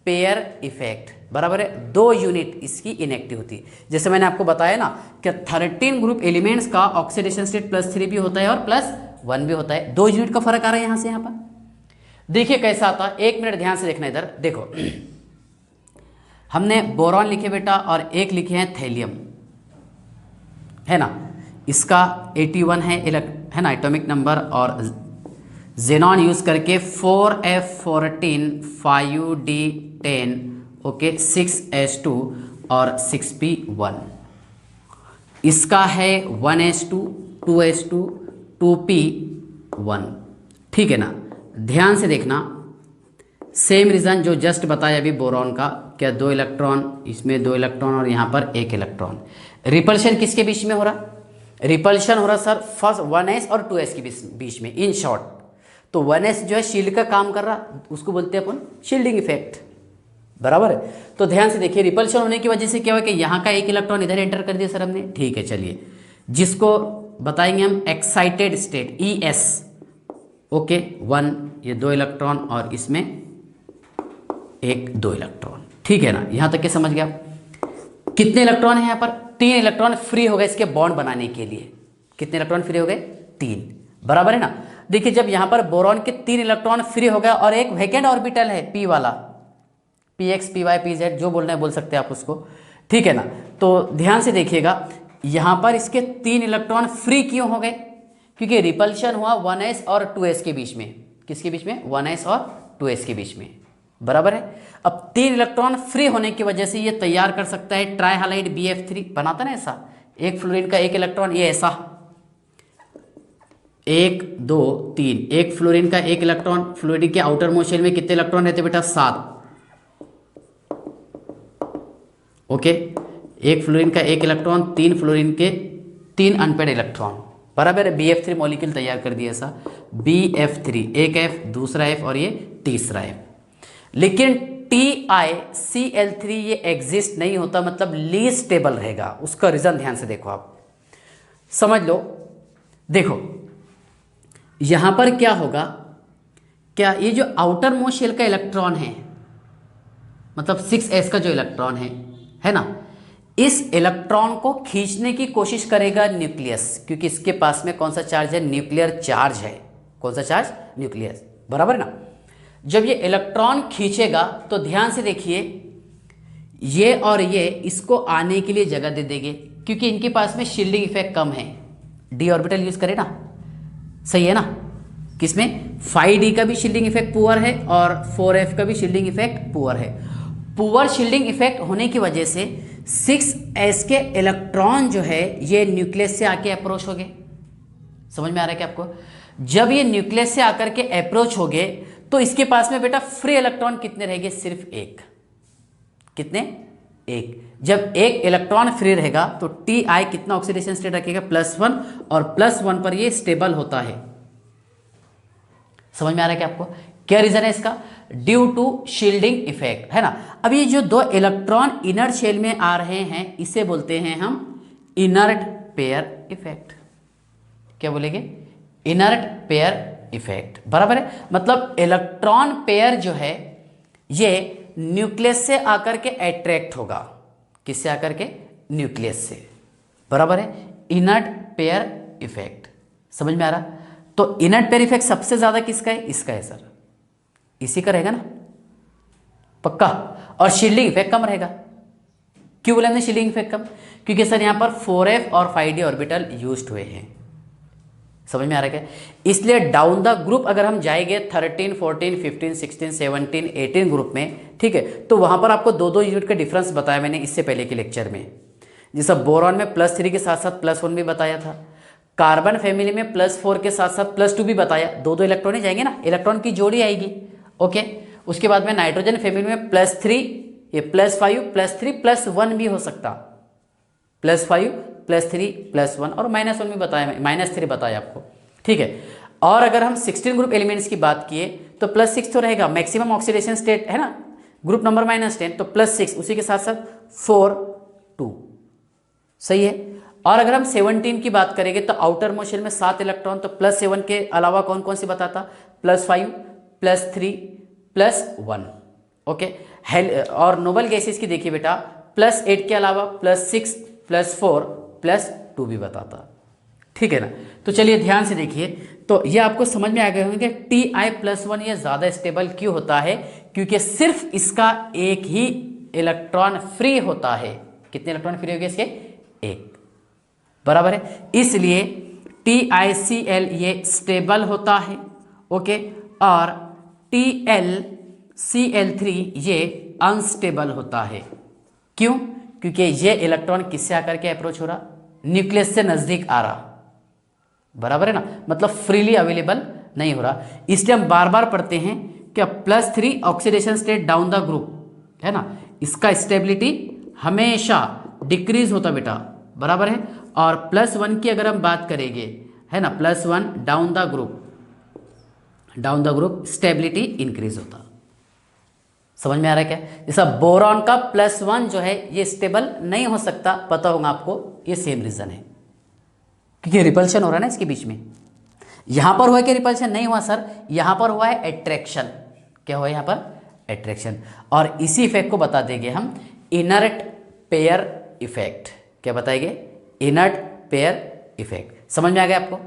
पेयर इफेक्ट, बराबर है, 2 यूनिट इसकी इनएक्टिव होती है। जैसे मैंने आपको बताया ना कि 13 ग्रुप एलिमेंट्स का ऑक्सीडेशन स्टेट +3 भी होता है और +1 भी होता है। 2 यूनिट का फर्क आ रहा है यहां से यहां पर। देखिए कैसा आता है, 1 मिनट ध्यान से देखना इधर देखो। हमने बोरॉन लिखे बेटा और एक लिखे हैं थैलियम, है ना, इसका 81 है ना एटॉमिक नंबर, और जेनॉन यूज करके 4F14 5D10, ओके, 6S2 और 6P1। इसका है 1S2 2S2 2P1। ठीक है ना, ध्यान से देखना, सेम रीज़न जो जस्ट बताया अभी बोरॉन का, क्या 2 इलेक्ट्रॉन, इसमें 2 इलेक्ट्रॉन और यहाँ पर 1 इलेक्ट्रॉन। रिपल्शन किसके बीच में हो रहा? रिपल्शन हो रहा सर फर्स्ट 1s और 2s के बीच में, इन शॉर्ट। तो 1s जो है शील्ड का काम कर रहा, उसको बोलते हैं अपन शील्डिंग इफेक्ट, बराबर है। तो ध्यान से देखिए, रिपल्शन होने की वजह से क्या हुआ कि यहाँ का 1 इलेक्ट्रॉन इधर एंटर कर दिया सर हमने। ठीक है, चलिए, जिसको बताएंगे हम एक्साइटेड स्टेट ES, ओके, 1, ये 2 इलेक्ट्रॉन और इसमें 2 इलेक्ट्रॉन। ठीक है ना, यहां तक के समझ गया। कितने इलेक्ट्रॉन है यहाँ पर? 3 इलेक्ट्रॉन फ्री हो गए इसके बॉन्ड बनाने के लिए। कितने इलेक्ट्रॉन फ्री हो गए? 3, बराबर है ना। देखिए, जब यहां पर बोरॉन के 3 इलेक्ट्रॉन फ्री हो गया और एक वैकेंट ऑर्बिटल है P वाला, PX PY PZ जो बोलना है बोल सकते हैं आप उसको, ठीक है ना। तो ध्यान से देखिएगा, यहां पर इसके 3 इलेक्ट्रॉन फ्री क्यों हो गए? क्योंकि रिपल्शन हुआ 1s और 2s के बीच में। किसके बीच में? 1s और 2s के बीच में। बराबर है। अब 3 इलेक्ट्रॉन फ्री होने की वजह से ये तैयार कर सकता है ट्राई हैलाइड BF3, बनाता ना ऐसा, एक फ्लोरीन का एक इलेक्ट्रॉन, ये ऐसा 1 2 3, एक फ्लोरीन का एक इलेक्ट्रॉन, फ्लोरीन के आउटर मोस्ट शेल में कितने इलेक्ट्रॉन रहते बेटा, 7। ओके, एक फ्लोरीन का एक इलेक्ट्रॉन, 3 फ्लोरीन के 3 अनपेड इलेक्ट्रॉन, बराबर है। BF3 मॉलिक्यूल तैयार कर दिया ऐसा, BF3, एक F, दूसरा F और ये तीसरा F। लेकिन TiCl3 ये एग्जिस्ट नहीं होता, मतलब लीस्ट स्टेबल रहेगा। उसका रीजन ध्यान से देखो, आप समझ लो। देखो यहां पर क्या होगा, क्या ये जो आउटर मोस्ट शेल का इलेक्ट्रॉन है, मतलब 6s का जो इलेक्ट्रॉन है ना, इस इलेक्ट्रॉन को खींचने की कोशिश करेगा न्यूक्लियस, क्योंकि इसके पास में कौन सा चार्ज है, न्यूक्लियर चार्ज है। कौन सा चार्ज, न्यूक्लियस, बराबर ना। जब ये इलेक्ट्रॉन खींचेगा तो ध्यान से देखिए, ये और ये इसको आने के लिए जगह दे देंगे, क्योंकि इनके पास में शील्डिंग इफेक्ट कम है। d ऑर्बिटल यूज करें ना, सही है ना। किसमें, 5d का भी शील्डिंग इफेक्ट पुअर है और 4f का भी शील्डिंग इफेक्ट पुअर है। पुअर शील्डिंग इफेक्ट होने की वजह से 6s के इलेक्ट्रॉन जो है ये न्यूक्लियस से आके अप्रोच हो गए। समझ में आ रहा है क्या आपको? जब ये न्यूक्लियस से आकर के अप्रोच हो गए तो इसके पास में बेटा फ्री इलेक्ट्रॉन कितने रहेंगे, सिर्फ एक। कितने, एक। जब एक इलेक्ट्रॉन फ्री रहेगा तो Ti कितना ऑक्सीडेशन स्टेट रखेगा, +1, और +1 पर ये स्टेबल होता है। समझ में आ रहा है क्या आपको? क्या रीजन है इसका, ड्यू टू शील्डिंग इफेक्ट, है ना। अब ये जो 2 इलेक्ट्रॉन इनर्ट शेल में आ रहे हैं इसे बोलते हैं हम इनर्ट पेयर इफेक्ट। क्या बोलेंगे, इनर्ट पेयर इफेक्ट, बराबर है। मतलब इलेक्ट्रॉन पेयर जो है ये न्यूक्लियस से आकर के अट्रैक्ट होगा, किससे आकर के, न्यूक्लियस से, बराबर है। इनर्ट पेयर इफेक्ट, समझ में आ रहा। तो इनर्ट पेयर इफेक्ट सबसे ज्यादा किसका है, इसका है सर, इसी का रहेगा ना, पक्का। और शील्डिंग इफेक्ट कम रहेगा। क्यों बोले हमने शील्डिंग इफेक्ट कम, क्योंकि सर यहां पर 4f और 5d ऑर्बिटल यूज्ड हुए हैं। समझ में आ रहा है क्या? इसलिए डाउन द ग्रुप अगर हम जाएंगे 13, 14, 15, 16, 17, 18 ग्रुप में, ठीक है, तो वहां पर आपको 2-2 यूनिट का डिफरेंस बताया मैंने इससे पहले के लेक्चर में। जैसा बोरॉन में +3 के साथ साथ +1 भी बताया था, कार्बन फैमिली में +4 के साथ साथ +2 भी बताया। 2-2 इलेक्ट्रॉन ही जाएंगे ना, इलेक्ट्रॉन की जोड़ी आएगी। ओके, उसके बाद में नाइट्रोजन फैमिली में +3, ये +5, +3, +1 भी हो सकता, +5, +3, +1 और -1 भी बताया, -3 बताया आपको, ठीक है। और अगर हम 16 ग्रुप एलिमेंट्स की बात किए तो +6 तो रहेगा, मैक्सिमम ऑक्सीडेशन स्टेट है ना, ग्रुप नंबर -10, तो +6, उसी के साथ साथ 4, 2, सही है। और अगर हम 17 की बात करेंगे तो आउटर मोस्ट शेल में 7 इलेक्ट्रॉन, तो +7 के अलावा कौन कौन सी बताता, +5, +3, +1। ओके, और नोबल गैसेस की देखिए बेटा, +8 के अलावा +6, +4, +2 भी बताता, ठीक है ना। तो चलिए ध्यान से देखिए, तो ये आपको समझ में आ गए होंगे Ti+1 ये ज़्यादा स्टेबल क्यों होता है, क्योंकि सिर्फ इसका एक ही इलेक्ट्रॉन फ्री होता है। कितने इलेक्ट्रॉन फ्री हो गए इसके, एक, बराबर है। इसलिए TiCl ये स्टेबल होता है, ओके, और TlCl3 ये अनस्टेबल होता है। क्यों, क्योंकि ये इलेक्ट्रॉन किससे आकर के अप्रोच हो रहा, न्यूक्लियस से नजदीक आ रहा, बराबर है ना, मतलब फ्रीली अवेलेबल नहीं हो रहा। इसलिए हम बार बार पढ़ते हैं कि +3 oxidation state down the group है ना, इसका स्टेबिलिटी हमेशा डिक्रीज होता बेटा, बराबर है। और +1 की अगर हम बात करेंगे, है ना, +1 down the group stability increase होता। समझ में आ रहा है क्या? जैसा बोरॉन का +1 जो है ये स्टेबल नहीं हो सकता, पता होगा आपको, ये सेम रीजन है, क्योंकि रिपल्शन हो रहा है ना इसके बीच में। यहां पर हुआ कि रिपल्शन नहीं हुआ सर, यहां पर हुआ है अट्रैक्शन। क्या हुआ यहां पर, अट्रैक्शन। और इसी इफेक्ट को बता देंगे हम इनर्ट पेयर इफेक्ट। क्या बताएंगे, इनर्ट पेयर इफेक्ट। समझ में आ गया आपको,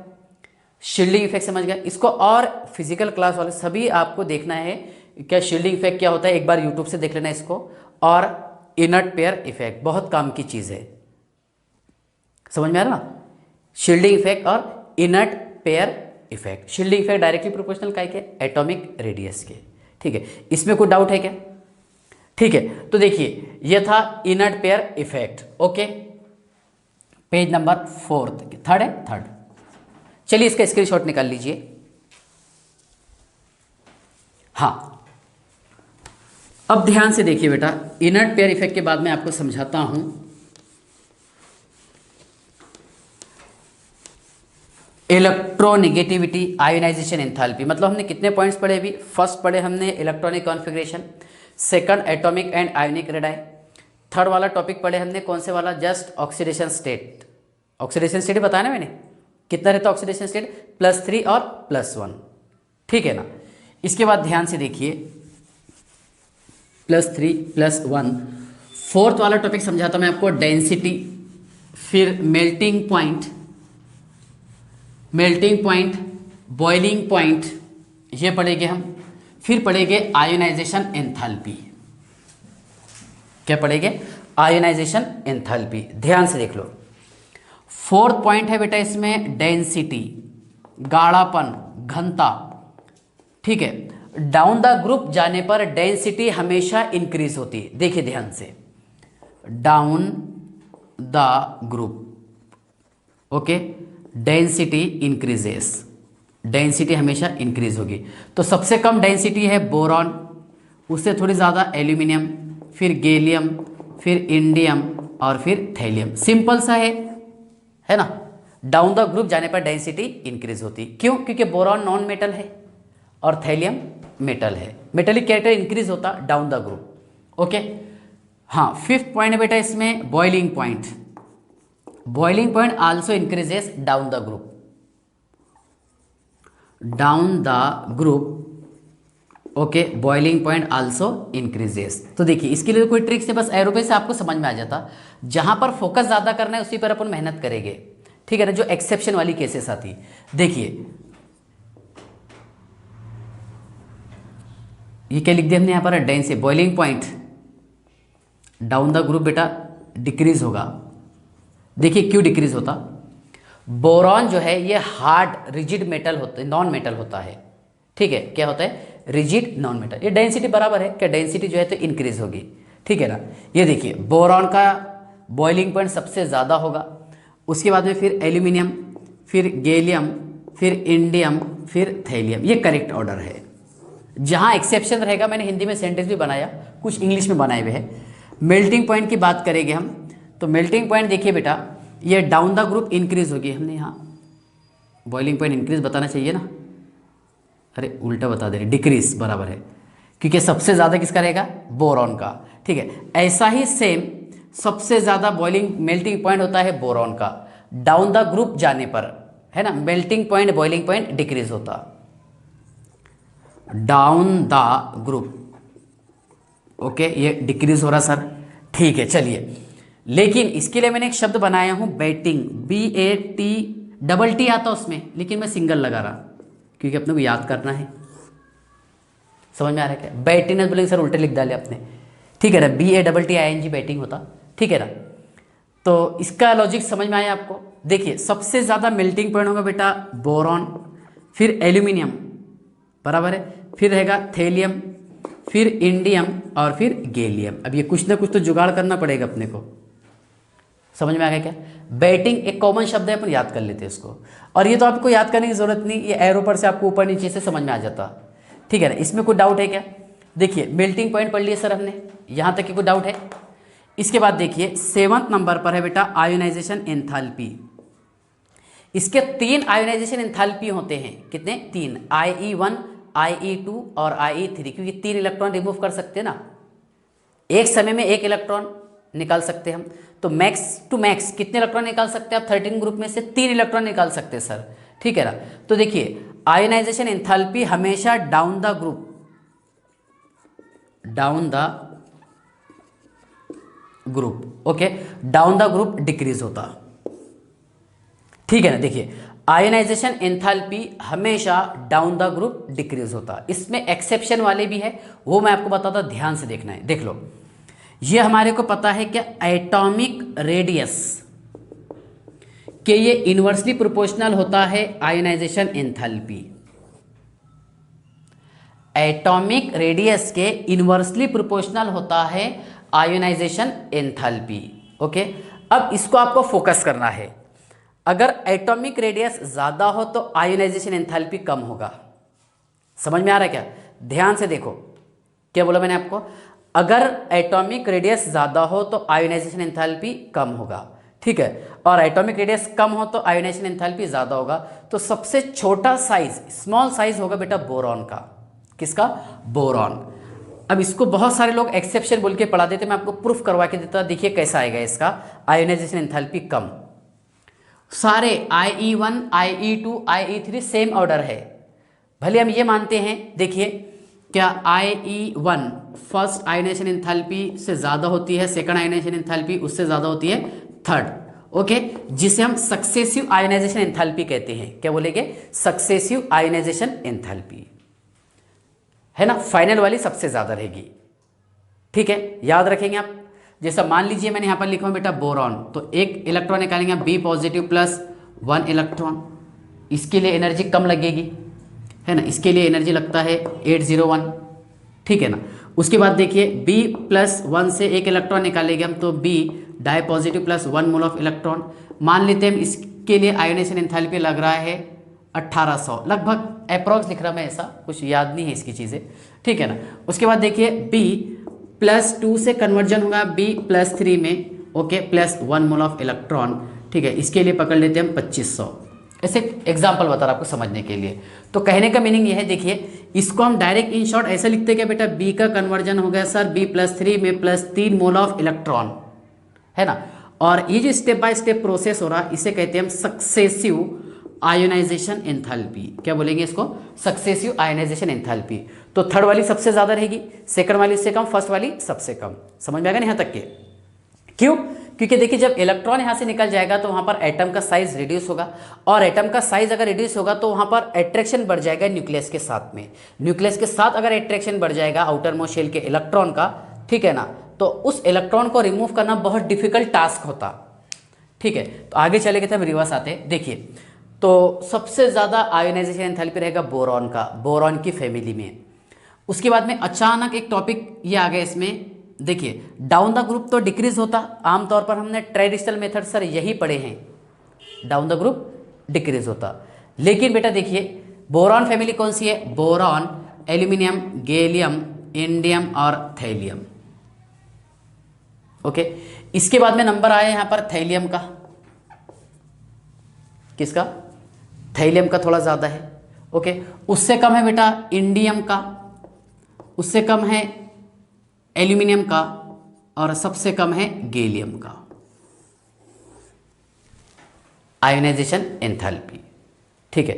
शील्डिंग इफेक्ट समझ गया। इसको और फिजिकल क्लास वाले सभी आपको देखना है क्या शील्डिंग इफेक्ट क्या होता है, एक बार यूट्यूब से देख लेना इसको। और इनर्ट पेयर इफेक्ट बहुत काम की चीज है, समझ में आ रहा ना, शील्डिंग इफेक्ट और inert pair effect. Shielding effect directly proportional काय के, एटॉमिक रेडियस के। ठीक है, इसमें कोई डाउट है क्या? ठीक है, तो देखिए ये था inert pair effect. Okay, page number 4 third है, थर्ड। चलिए इसका स्क्रीनशॉट निकाल लीजिए। हाँ, अब ध्यान से देखिए बेटा, इनर्ट पेयर इफेक्ट के बाद मैं आपको समझाता हूं। इलेक्ट्रोनेगेटिविटी, आयोनाइजेशन एंथैल्पी, मतलब हमने कितने पॉइंट्स पढ़े अभी? फर्स्ट पढ़े हमने electronic configuration, second atomic and ionic radii, third वाला टॉपिक पढ़े हमने कौन से वाला? Just oxidation state. Oxidation state बताया ना मैंने, कितना रहता है ऑक्सीडेशन स्टेट? +3 और +1, ठीक है ना। इसके बाद ध्यान से देखिए, +3 +1, फोर्थ वाला टॉपिक समझाता मैं आपको, डेंसिटी, फिर मेल्टिंग पॉइंट, बॉइलिंग पॉइंट, ये पढ़ेंगे हम। फिर पढ़ेंगे आयोनाइजेशन एंथैल्पी। क्या पढ़ेंगे? Ionisation enthalpy. ध्यान से देख लो, फोर्थ पॉइंट है बेटा इसमें डेंसिटी, गाढ़ापन, घनता, ठीक है। डाउन द ग्रुप जाने पर डेंसिटी हमेशा इंक्रीज होती है। देखिए ध्यान से, down the group, okay, density increases, density हमेशा इंक्रीज होगी। तो सबसे कम डेंसिटी है बोरॉन, उससे थोड़ी ज़्यादा एल्यूमिनियम, फिर गैलियम, फिर इंडियम और फिर थैलियम। सिंपल सा है ना। डाउन द ग्रुप जाने पर डेंसिटी इंक्रीज होती, क्यों? क्योंकि बोरॉन नॉन मेटल है और थैलियम मेटल है। मेटेलिक कैरेक्टर इंक्रीज होता डाउन द ग्रुप। ओके, हाँ, फिफ्थ पॉइंट है बेटा इसमें boiling point. Boiling point also increases down the group, down the group, okay, boiling point also increases. तो देखिए इसके लिए कोई ट्रिक्स है, बस एरो पे से आपको समझ में आ जाता। जहां पर फोकस ज़्यादा करना है उसी पर अपन मेहनत करेंगे, ठीक है ना। जो एक्सेप्शन वाली केसेस आती, देखिए ये क्या लिख दिया हमने यहाँ पर? Density, boiling point, down the group बेटा डिक्रीज होगा। देखिए क्यों डिक्रीज होता? बोरॉन जो है ये हार्ड रिजिड मेटल होता है, नॉन मेटल होता है, ठीक है। क्या होता है? Rigid non metal. ये डेंसिटी बराबर है, क्या डेंसिटी जो है तो इंक्रीज होगी, ठीक है ना। ये देखिए बोरॉन का बॉइलिंग पॉइंट सबसे ज़्यादा होगा, उसके बाद में फिर एल्यूमिनियम, फिर गैलियम, फिर इंडियम, फिर थैलियम। ये करेक्ट ऑर्डर है। जहाँ एक्सेप्शन रहेगा, मैंने हिंदी में सेंटेंस भी बनाया, कुछ इंग्लिश में बनाए हुए हैं। मेल्टिंग पॉइंट की बात करेंगे हम, तो मेल्टिंग पॉइंट देखिए बेटा, ये डाउन द ग्रुप इंक्रीज होगी। हमने यहाँ बॉइलिंग पॉइंट इंक्रीज बताना चाहिए ना, अरे उल्टा बता दे रहे, डिक्रीज बराबर है, क्योंकि सबसे ज़्यादा किसका रहेगा? बोरॉन का, ठीक है। ऐसा ही सेम सबसे ज़्यादा बॉइलिंग मेल्टिंग पॉइंट होता है बोरॉन का। डाउन द ग्रुप जाने पर, है ना, melting point boiling point decrease होता, डाउन द ग्रुप, ओके, ये डिक्रीज हो रहा सर, ठीक है। चलिए, लेकिन इसके लिए मैंने एक शब्द बनाया हूं बैटिंग, BAT, आता उसमें, लेकिन मैं सिंगल लगा रहा क्योंकि अपने को याद करना है। समझ में आ रहा है क्या? बैटिंग बोलेंगे सर उल्टे लिख डाले आपने, ठीक है ना। BATTING बैटिंग होता, ठीक है ना। तो इसका लॉजिक समझ में आया आपको? देखिए सबसे ज़्यादा मेल्टिंग पॉइंट होगा बेटा बोरॉन, फिर एल्यूमिनियम, बराबर है, फिर रहेगा थैलियम, फिर इंडियम और फिर गैलियम। अब ये कुछ ना कुछ तो जुगाड़ करना पड़ेगा अपने को। समझ में आ गया क्या? बैटिंग एक कॉमन शब्द है, अपन याद कर लेते हैं इसको। और ये तो आपको याद करने की जरूरत नहीं, ये एरो पर से आपको ऊपर नीचे से समझ में आ जाता, ठीक है ना। इसमें कोई डाउट है क्या? देखिए मेल्टिंग पॉइंट पढ़ लिए सर हमने, यहाँ तक की कोई डाउट है? इसके बाद देखिए 7वें नंबर पर है बेटा आयोनाइजेशन एंथैल्पी। इसके 3 आयोनाइजेशन एंथैल्पी होते हैं, कितने? 3, IE1, IE2 और IE3, क्योंकि 3 इलेक्ट्रॉन रिमूव कर सकते हैं ना, एक समय में 1 इलेक्ट्रॉन निकाल सकते हैं हम। तो मैक्स टू मैक्स कितने इलेक्ट्रॉन निकाल सकते हैं आप? 13 ग्रुप में से 3 इलेक्ट्रॉन निकाल सकते हैं सर, ठीक है ना। तो देखिए आयोनाइजेशन एंथैल्पी हमेशा down the group, okay, down the group decrease होता, ठीक है ना। देखिए आयोनाइजेशन एंथैल्पी हमेशा डाउन द ग्रुप डिक्रीज होता। इसमें एक्सेप्शन वाले भी है, वो मैं आपको बताता, ध्यान से देखना है। देख लो, ये हमारे को पता है क्या, एटॉमिक रेडियस के ये इन्वर्सली प्रोपोर्शनल होता है आयोनाइजेशन एंथैल्पी। एटॉमिक रेडियस के इन्वर्सली प्रोपोर्शनल होता है आयोनाइजेशन एंथैल्पी। ओके, अब इसको आपको फोकस करना है। अगर एटॉमिक रेडियस ज़्यादा हो तो आयोनाइजेशन एंथैल्पी कम होगा। समझ में आ रहा है क्या? ध्यान से देखो, क्या बोला मैंने आपको? अगर एटॉमिक रेडियस ज़्यादा हो तो आयोनाइजेशन एंथैल्पी कम होगा, ठीक है, और एटॉमिक रेडियस कम हो तो आयोनाइजेशन एंथैल्पी ज़्यादा होगा। तो सबसे छोटा साइज, स्मॉल साइज होगा बेटा बोरॉन का। किसका? बोरॉन। अब इसको बहुत सारे लोग एक्सेप्शन बोल के पढ़ा देते, मैं आपको प्रूफ करवा के देता। देखिए कैसा आएगा इसका आयोनाइजेशन एंथैल्पी कम। सारे IE1, IE2, IE3 same order है। भले हम ये मानते हैं, देखिए क्या IE1 फर्स्ट आयोनाइजेशन एंथैल्पी से ज़्यादा होती है, सेकंड आयोनाइजेशन एंथैल्पी उससे ज़्यादा होती है थर्ड। ओके, जिसे हम सक्सेसिव आयोनाइजेशन एंथैल्पी कहते हैं। क्या बोलेंगे? सक्सेसिव आयोनाइजेशन एंथैल्पी, है ना, फाइनल वाली सबसे ज़्यादा रहेगी। ठीक है, याद रखेंगे आप। जैसा मान लीजिए मैंने यहाँ पर लिखा हूँ बेटा बोरॉन, तो एक इलेक्ट्रॉन निकालेंगे B पॉजिटिव प्लस 1 इलेक्ट्रॉन, इसके लिए एनर्जी कम लगेगी, है ना, इसके लिए एनर्जी लगता है 801, ठीक है ना। उसके बाद देखिए B+1 से एक इलेक्ट्रॉन निकालेंगे हम, तो B di positive plus 1 mole of electron. मान लेते हैं हम इसके लिए आयोनाइजेशन एंथैल्पी लग रहा है 1800, लगभग अप्रॉक्स लिख रहा मैं, ऐसा कुछ याद नहीं है इसकी चीज़ें, ठीक है ना। उसके बाद देखिए B+2 से कन्वर्जन होगा B+3 में, ओके, +1 मोल ऑफ इलेक्ट्रॉन, ठीक है, इसके लिए पकड़ लेते हैं हम 2500। ऐसे एग्जाम्पल बता रहा आपको समझने के लिए। तो कहने का मीनिंग ये है, देखिए इसको हम डायरेक्ट इन शॉर्ट ऐसा लिखते हैं क्या बेटा, B का कन्वर्जन हो गया सर B+3 में +3 मोल ऑफ इलेक्ट्रॉन, है ना। और ये जो स्टेप बाय स्टेप प्रोसेस हो रहा, इसे कहते हैं हम सक्सेसिव आयोनाइजेशन एंथैल्पी। क्या बोलेंगे इसको? Successive ionisation enthalpy. तो थर्ड वाली सबसे ज़्यादा रहेगी, सेकंड वाली से कम, फर्स्ट वाली सबसे कम। समझ में आ गया यहाँ तक के? क्यों? क्योंकि देखिए जब इलेक्ट्रॉन यहाँ से निकल जाएगा तो वहाँ पर एटम का साइज रिड्यूस होगा, और एटम का साइज अगर रिड्यूस होगा तो वहाँ पर अट्रैक्शन बढ़ जाएगा न्यूक्लियस के साथ में। न्यूक्लियस के साथ अगर अट्रैक्शन बढ़ जाएगा आउटर मोस्ट शेल के इलेक्ट्रॉन का, ठीक है ना, तो उस इलेक्ट्रॉन को रिमूव करना बहुत डिफिकल्ट टास्क होता, ठीक है। तो आगे चले गए थे हम रिवर्स आते हैं। देखिए तो सबसे ज़्यादा आयोनाइजेशन एंथैल्पी रहेगा बोरॉन का, बोरॉन की फैमिली में। उसके बाद में अचानक एक टॉपिक ये आ गया इसमें, देखिए डाउन द ग्रुप तो डिक्रीज होता, आमतौर पर हमने ट्रेडिशनल मेथड सर यही पढ़े हैं, डाउन द ग्रुप डिक्रीज होता। लेकिन बेटा देखिए बोरॉन फैमिली कौन सी है? बोरॉन, एल्यूमिनियम, गैलियम, इंडियम और थैलियम। ओके, इसके बाद में नंबर आया यहाँ पर थैलियम का। किसका? थैलियम का थोड़ा ज़्यादा है। ओके, उससे कम है बेटा इंडियम का, उससे कम है एल्यूमिनियम का, और सबसे कम है गैलियम का आयोनाइजेशन एंथैल्पी, ठीक है।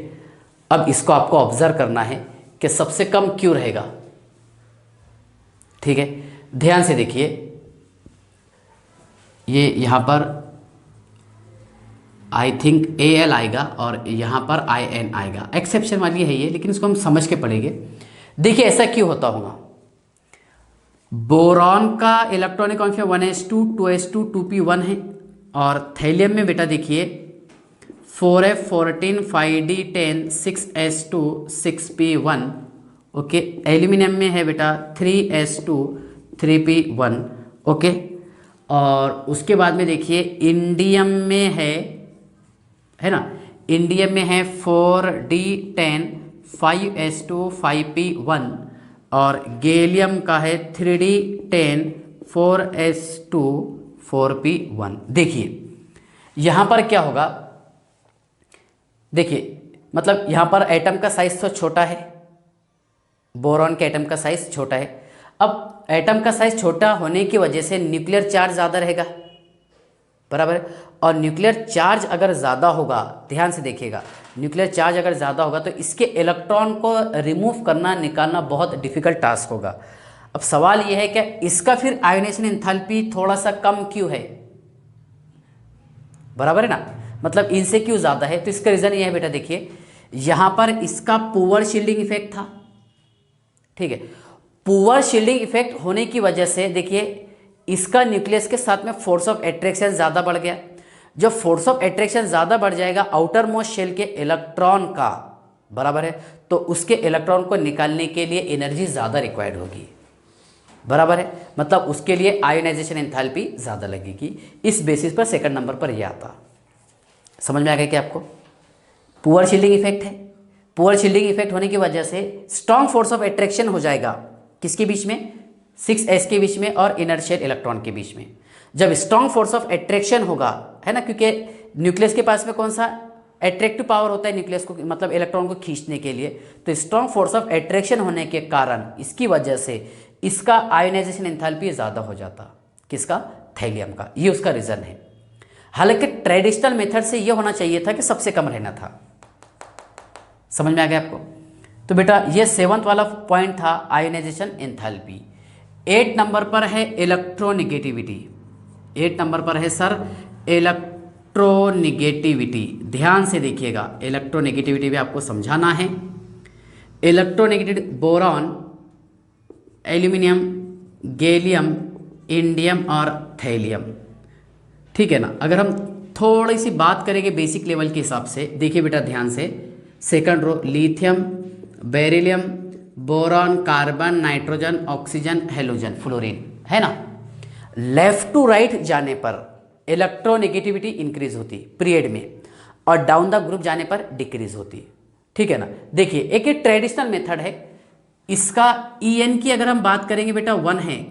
अब इसको आपको ऑब्जर्व करना है कि सबसे कम क्यों रहेगा, ठीक है। ध्यान से देखिए, ये यहाँ पर आई थिंक AL आएगा और यहाँ पर IN आएगा, एक्सेप्शन वाली है ये, लेकिन इसको हम समझ के पढ़ेंगे। देखिए ऐसा क्यों होता होगा। बोरॉन का electronic configuration 1s2 2s2 2p1 है, और थैलियम में बेटा देखिए 4f14 5d10 6s2 6p1, okay. Aluminium में है बेटा 3s2 3p1, ओके। और उसके बाद में देखिए इंडियम में है ना, इंडियम में है 4d10 5s2 5p1, और गैलियम का है 3d10 4s2 4p1। देखिए यहाँ पर क्या होगा, देखिए मतलब यहाँ पर एटम का साइज तो छोटा है, बोरॉन के एटम का साइज छोटा है। अब एटम का साइज छोटा होने की वजह से न्यूक्लियर चार्ज ज़्यादा रहेगा, बराबर है। और न्यूक्लियर चार्ज अगर ज़्यादा होगा, ध्यान से देखिएगा, न्यूक्लियर चार्ज अगर ज़्यादा होगा तो इसके इलेक्ट्रॉन को रिमूव करना, निकालना बहुत डिफिकल्ट टास्क होगा। अब सवाल यह है कि इसका फिर आयोनाइजेशन एंथैल्पी थोड़ा सा कम क्यों है, बराबर है ना, मतलब इनसे क्यों ज़्यादा है। तो इसका रीज़न यह है बेटा, देखिए यहाँ पर इसका पुअर शील्डिंग इफेक्ट था, ठीक है। पुअर शील्डिंग इफेक्ट होने की वजह से देखिए इसका न्यूक्लियस के साथ में फोर्स ऑफ अट्रैक्शन ज़्यादा बढ़ गया। जब फोर्स ऑफ अट्रैक्शन ज़्यादा बढ़ जाएगा आउटर मोस्ट शेल के इलेक्ट्रॉन का, बराबर है, तो उसके इलेक्ट्रॉन को निकालने के लिए एनर्जी ज़्यादा रिक्वायर्ड होगी, बराबर है, मतलब उसके लिए आयोनाइजेशन एंथैल्पी ज़्यादा लगेगी। इस बेसिस पर सेकंड नंबर पर यह आता। समझ में आ गया क्या आपको? पुअर शील्डिंग इफेक्ट है। पुअर शील्डिंग इफेक्ट होने की वजह से स्ट्रॉन्ग फोर्स ऑफ अट्रैक्शन हो जाएगा किसके बीच में, 6s के बीच में और इनर शेल इलेक्ट्रॉन के बीच में। जब स्ट्रॉन्ग फोर्स ऑफ अट्रैक्शन होगा, है ना, क्योंकि न्यूक्लियस के पास में कौन सा अट्रैक्टिव पावर होता है न्यूक्लियस को, मतलब इलेक्ट्रॉन को खींचने के लिए, तो स्ट्रॉन्ग फोर्स ऑफ अट्रैक्शन होने के कारण इसकी वजह से इसका आयोनाइजेशन एंथैल्पी ज़्यादा हो जाता। किसका? थैलियम का। ये उसका रीज़न है। हालांकि ट्रेडिशनल मेथड से ये होना चाहिए था कि सबसे कम रहना था। समझ में आ गया आपको? तो बेटा ये 7th वाला पॉइंट था आयोनाइजेशन एंथैल्पी। 8 नंबर पर है इलेक्ट्रोनेगेटिविटी। 8 नंबर पर है सर इलेक्ट्रोनेगेटिविटी। ध्यान से देखिएगा, इलेक्ट्रोनेगेटिविटी भी आपको समझाना है। Electronegativity boron, aluminium, gallium, indium और थैलियम, ठीक है ना। अगर हम थोड़ी सी बात करेंगे बेसिक लेवल के हिसाब से, देखिए बेटा ध्यान से, second row lithium, beryllium, boron, carbon, nitrogen, oxygen, halogen, fluorine, है ना। लेफ्ट टू राइट जाने पर इलेक्ट्रोनेगेटिविटी इंक्रीज होती पीरियड में, और डाउन द ग्रुप जाने पर डिक्रीज होती, ठीक है ना। देखिए एक ये ट्रेडिशनल मेथड है। इसका En की अगर हम बात करेंगे बेटा 1 है,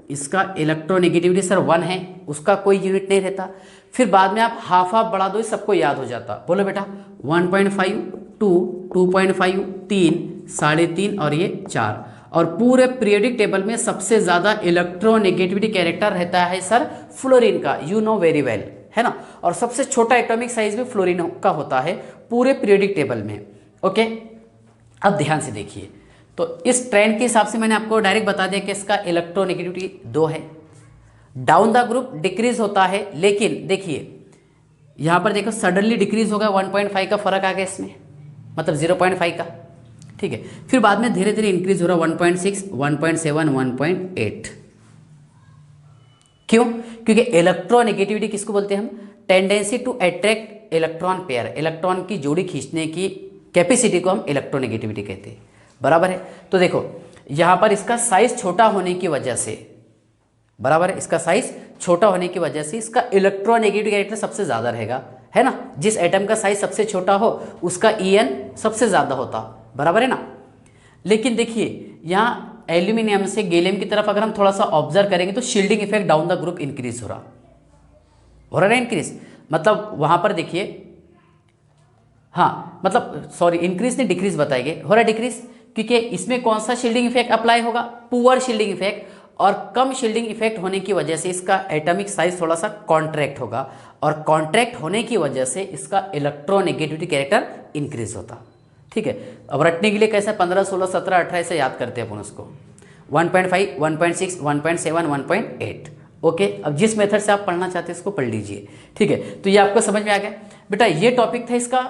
इसका इलेक्ट्रोनेगेटिविटी सर 1 है, उसका कोई यूनिट नहीं रहता। फिर बाद में आप हाफ बढ़ा दो, सबको याद हो जाता। बोलो बेटा 1.5, 2, 2.5, 3, 3.5 और ये 4। और पूरे पीरियोडिक टेबल में सबसे ज़्यादा इलेक्ट्रोनेगेटिविटी कैरेक्टर रहता है सर फ्लोरीन का, यू नो वेरी वेल, है ना। और सबसे छोटा एटॉमिक साइज भी फ्लोरीन का होता है पूरे पीरियोडिक टेबल में। ओके, अब ध्यान से देखिए, तो इस ट्रेंड के हिसाब से मैंने आपको डायरेक्ट बता दिया कि इसका इलेक्ट्रोनेगेटिविटी 2 है। डाउन द ग्रुप डिक्रीज होता है, लेकिन देखिए यहाँ पर देखो सडनली डिक्रीज होगा, 1.5 का फर्क आ गया इसमें, मतलब 0.5 का, ठीक है। फिर बाद में धीरे धीरे इंक्रीज हो रहा 1.6, 1.7, 1.8। क्यों? क्योंकि इलेक्ट्रोनेगेटिविटी किसको बोलते हैं हम? Tendency to attract electron pair, electron की जोड़ी खींचने की कैपेसिटी को हम इलेक्ट्रोनेगेटिविटी कहते हैं, बराबर है। तो देखो यहाँ पर इसका साइज छोटा होने की वजह से, बराबर है, इसका साइज छोटा होने की वजह से इसका इलेक्ट्रोनेगेटिव कैरेक्टर सबसे ज़्यादा रहेगा, है ना। जिस एटम का साइज सबसे छोटा हो उसका En सबसे ज़्यादा होता, बराबर है ना। लेकिन देखिए यहाँ एल्यूमिनियम से गैलियम की तरफ अगर हम थोड़ा सा ऑब्जर्व करेंगे तो shielding effect down the group increase हो रहा है इंक्रीज, मतलब वहाँ पर देखिए, हाँ मतलब सॉरी इंक्रीज नहीं डिक्रीज बताएंगे, हो रहा है डिक्रीज, क्योंकि इसमें कौन सा शील्डिंग इफेक्ट अप्लाई होगा? Poor shielding effect. और कम शील्डिंग इफेक्ट होने की वजह से इसका एटॉमिक साइज थोड़ा सा कॉन्ट्रैक्ट होगा, और कॉन्ट्रैक्ट होने की वजह से इसका इलेक्ट्रोनेगेटिविटी कैरेक्टर इंक्रीज होता, ठीक है। अब रटने के लिए कैसे 15, 16, 17, 18 से याद करते हैं अपन उसको, 1.5, 1.6, 1.7, 1.8। ओके, अब जिस मेथड से आप पढ़ना चाहते हैं इसको पढ़ लीजिए, ठीक है। तो ये आपको समझ में आ गया बेटा। ये टॉपिक था इसका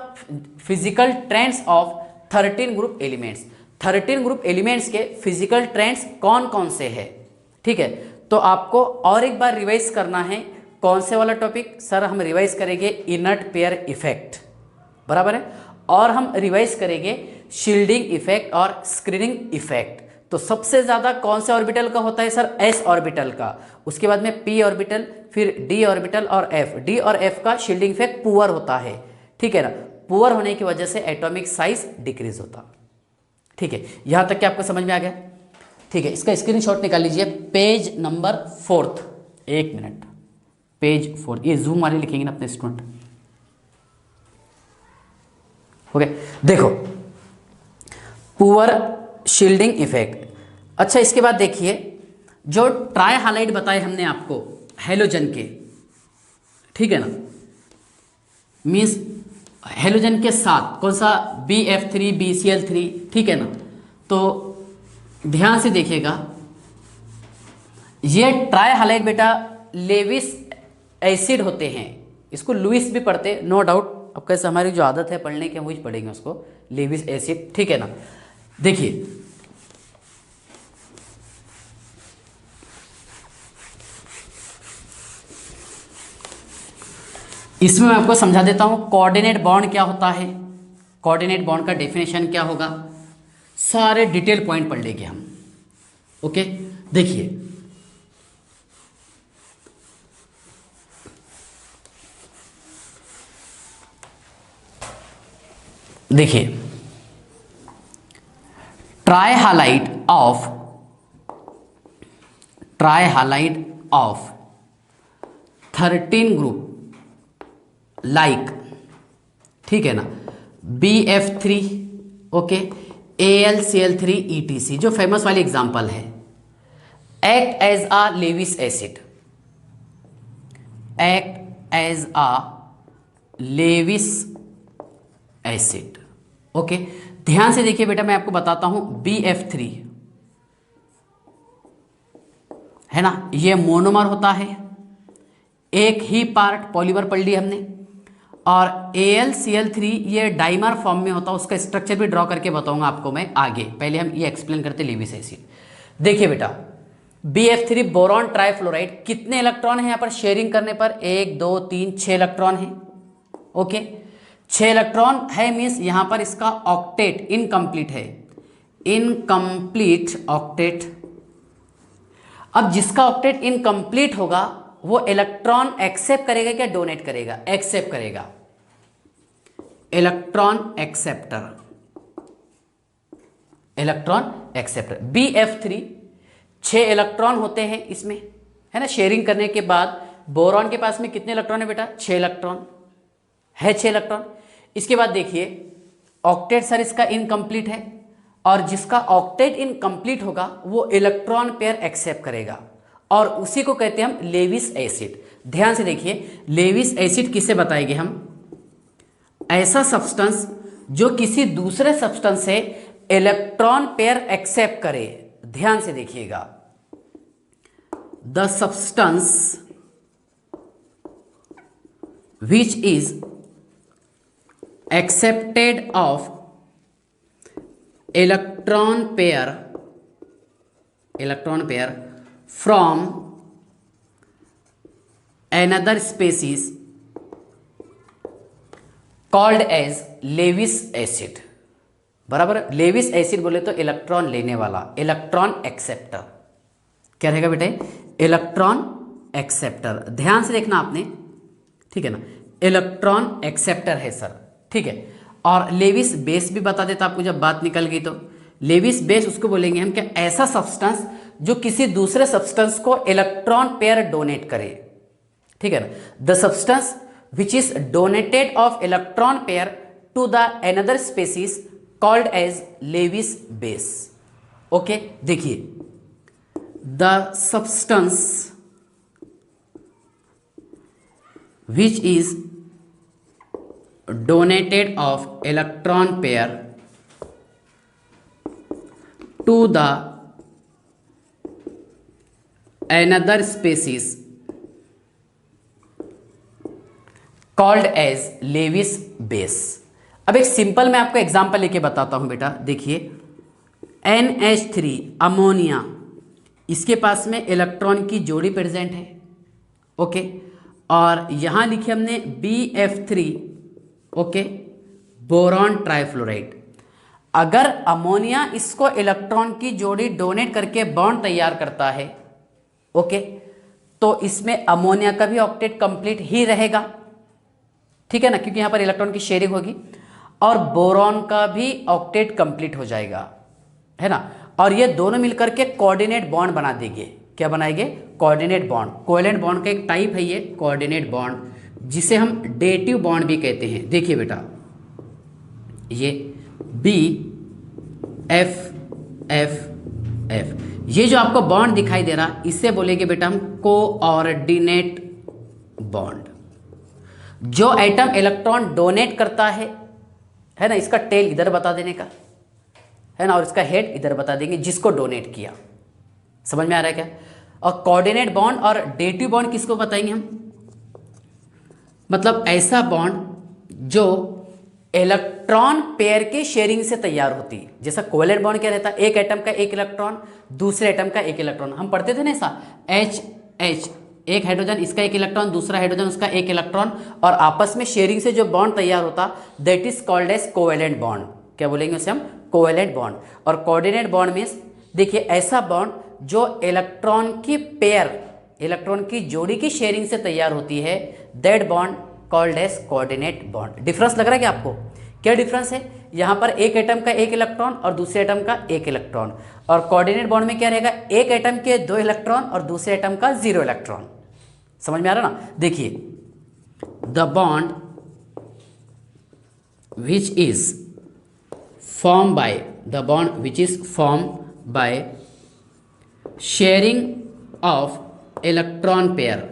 physical trends of 13 group elements. 13 group elements के फिजिकल ट्रेंड्स कौन कौन से हैं, ठीक है। तो आपको और एक बार रिवाइज करना है। कौन से वाला टॉपिक सर? हम रिवाइज करेंगे इनर्ट पेयर इफेक्ट, बराबर है, और हम रिवाइज करेंगे शील्डिंग इफेक्ट और स्क्रीनिंग इफेक्ट। तो सबसे ज़्यादा कौन से ऑर्बिटल का होता है सर? s ऑर्बिटल का, उसके बाद में p ऑर्बिटल, फिर d ऑर्बिटल और f। d और f का शील्डिंग इफेक्ट पुअर होता है, ठीक है ना। पुअर होने की वजह से एटॉमिक साइज डिक्रीज होता, ठीक है। यहाँ तक कि आपको समझ में आ गया, ठीक है। इसका स्क्रीनशॉट निकाल लीजिए, पेज नंबर 4, 1 मिनट, पेज 4, ये जूम वाले लिखेंगे ना अपने स्टूडेंट। ओके, देखो पुअर शील्डिंग इफेक्ट। अच्छा, इसके बाद देखिए जो ट्राई हाइलाइट बताए हमने आपको हेलोजन के, ठीक है ना, मीन्स हेलोजन के साथ कौन सा? BF3, BCl3, ठीक है ना। तो ध्यान से देखिएगा, ये ट्राई हाइलाइट बेटा लेविस एसिड होते हैं, इसको लुइस भी पढ़ते, नो डाउट। अब कैसे हमारी जो आदत है पढ़ने की वही पढ़ेंगे उसको, लेविस एसिड, ठीक है ना। देखिए इसमें मैं आपको समझा देता हूं कोऑर्डिनेट बॉन्ड क्या होता है। कोऑर्डिनेट बॉन्ड का डेफिनेशन क्या होगा, सारे डिटेल पॉइंट पढ़ लेंगे हम। ओके, देखिए देखिए ट्राइहालाइड ऑफ 13 ग्रुप लाइक, ठीक है ना, BF3, ओके, AlCl3 ETC, जो फेमस वाली एग्जांपल है, act as a Lewis acid, act as a Lewis acid. Okay, ध्यान से देखिए बेटा, मैं आपको बताता हूं, BF3 है ना, ये मोनोमर होता है, एक ही पार्ट पॉलीमर पढ़ लिया हमने, और AlCl3 ये डाइमर फॉर्म में होता है, उसका स्ट्रक्चर भी ड्रॉ करके बताऊंगा आपको मैं आगे, पहले हम ये एक्सप्लेन करते लेविस एसिड। देखिए बेटा, BF3 बोरॉन ट्राइफ्लोराइड, कितने इलेक्ट्रॉन है यहाँ पर शेयरिंग करने पर, 1 2 3 6 इलेक्ट्रॉन है। ओके, 6 इलेक्ट्रॉन है, मीन्स यहां पर इसका ऑक्टेट इनकम्प्लीट है, इनकम्प्लीट ऑक्टेट। अब जिसका ऑक्टेट इनकम्प्लीट होगा वो इलेक्ट्रॉन एक्सेप्ट करेगा क्या डोनेट करेगा, एक्सेप्ट करेगा, electron acceptor, electron acceptor. BF3 6 electron होते हैं इसमें, है ना, शेयरिंग करने के बाद बोरॉन के पास में कितने इलेक्ट्रॉन है बेटा, 6 इलेक्ट्रॉन है, 6 इलेक्ट्रॉन। इसके बाद देखिए ऑक्टेट सर इसका इनकम्प्लीट है, और जिसका ऑक्टेट इनकम्प्लीट होगा वो इलेक्ट्रॉन पेयर एक्सेप्ट करेगा, और उसी को कहते हैं हम लेविस एसिड। ध्यान से देखिए, लेविस एसिड किसे बताएंगे हम, ऐसा सब्सटेंस जो किसी दूसरे सब्सटेंस से इलेक्ट्रॉन पेयर एक्सेप्ट करे। ध्यान से देखिएगा, the substance which is accepted of electron pair from another species called as Lewis acid। बराबर, लेविस एसिड बोले तो इलेक्ट्रॉन लेने वाला, इलेक्ट्रॉन एक्सेप्टर, क्या रहेगा बेटे, इलेक्ट्रॉन एक्सेप्टर। ध्यान से देखना आपने, ठीक है ना, इलेक्ट्रॉन एक्सेप्टर है सर, ठीक है। और लेविस बेस भी बता देता आपको जब बात निकल गई तो, लेविस बेस उसको बोलेंगे हम क्या, ऐसा सब्सटेंस जो किसी दूसरे सब्सटेंस को इलेक्ट्रॉन पेयर डोनेट करे, ठीक है ना, the substance which is donated of electron pair to the another species called as Lewis base. Okay, देखिए, the substance which is donated of electron pair to the another species called as Lewis base। अब एक simple मैं आपको example लेके बताता हूं बेटा, देखिए NH3 अमोनिया, इसके पास में इलेक्ट्रॉन की जोड़ी प्रेजेंट है, ओके, और यहां लिखे हमने BF3, ओके, बोरॉन ट्राइफ्लोराइड। अगर अमोनिया इसको इलेक्ट्रॉन की जोड़ी डोनेट करके बॉन्ड तैयार करता है, ओके, तो इसमें अमोनिया का भी ऑक्टेट कंप्लीट ही रहेगा, ठीक है ना, क्योंकि यहां पर इलेक्ट्रॉन की शेयरिंग होगी, और बोरॉन का भी ऑक्टेट कंप्लीट हो जाएगा, है ना, और ये दोनों मिलकर के कोऑर्डिनेट बॉन्ड बना देंगे। क्या बनाएंगे, कोऑर्डिनेट बॉन्ड। कोवेलेंट बॉन्ड का एक टाइप है ये कोऑर्डिनेट बॉन्ड, जिसे हम डेटिव बॉन्ड भी कहते हैं। देखिए बेटा, ये BF ये जो आपको बॉन्ड दिखाई दे रहा, इससे बोलेंगे बेटा हम कोऑर्डिनेट बॉन्ड। जो एटम इलेक्ट्रॉन डोनेट करता है ना, इसका टेल इधर बता देने का है ना, और इसका हेड इधर बता देंगे जिसको डोनेट किया। समझ में आ रहा है क्या? और कोऑर्डिनेट बॉन्ड और डेटिव बॉन्ड किसको बताएंगे हम? मतलब ऐसा बॉन्ड जो इलेक्ट्रॉन पेयर के शेयरिंग से तैयार होती है। जैसा कोवेलेंट बॉन्ड क्या रहता है, एक एटम का एक इलेक्ट्रॉन दूसरे एटम का एक इलेक्ट्रॉन, हम पढ़ते थे ना ऐसा, H एक हाइड्रोजन इसका एक इलेक्ट्रॉन, दूसरा हाइड्रोजन उसका एक इलेक्ट्रॉन, और आपस में शेयरिंग से जो बॉन्ड तैयार होता that is called as covalent bond. क्या बोलेंगे उसे हम? Covalent bond. और कोऑर्डिनेट बॉन्ड मीन्स देखिए ऐसा बॉन्ड जो इलेक्ट्रॉन की पेयर, इलेक्ट्रॉन की जोड़ी की शेयरिंग से तैयार होती है, that bond called as coordinate bond. Difference लग रहा है क्या आपको? क्या डिफरेंस है? यहाँ पर एक एटम का एक इलेक्ट्रॉन और दूसरे एटम का एक इलेक्ट्रॉन, और कोऑर्डिनेट बॉन्ड में क्या रहेगा? एक एटम के दो इलेक्ट्रॉन और दूसरे एटम का जीरो इलेक्ट्रॉन। समझ में आ रहा ना? देखिए, the bond which is form by, the bond which is form by sharing of electron pair,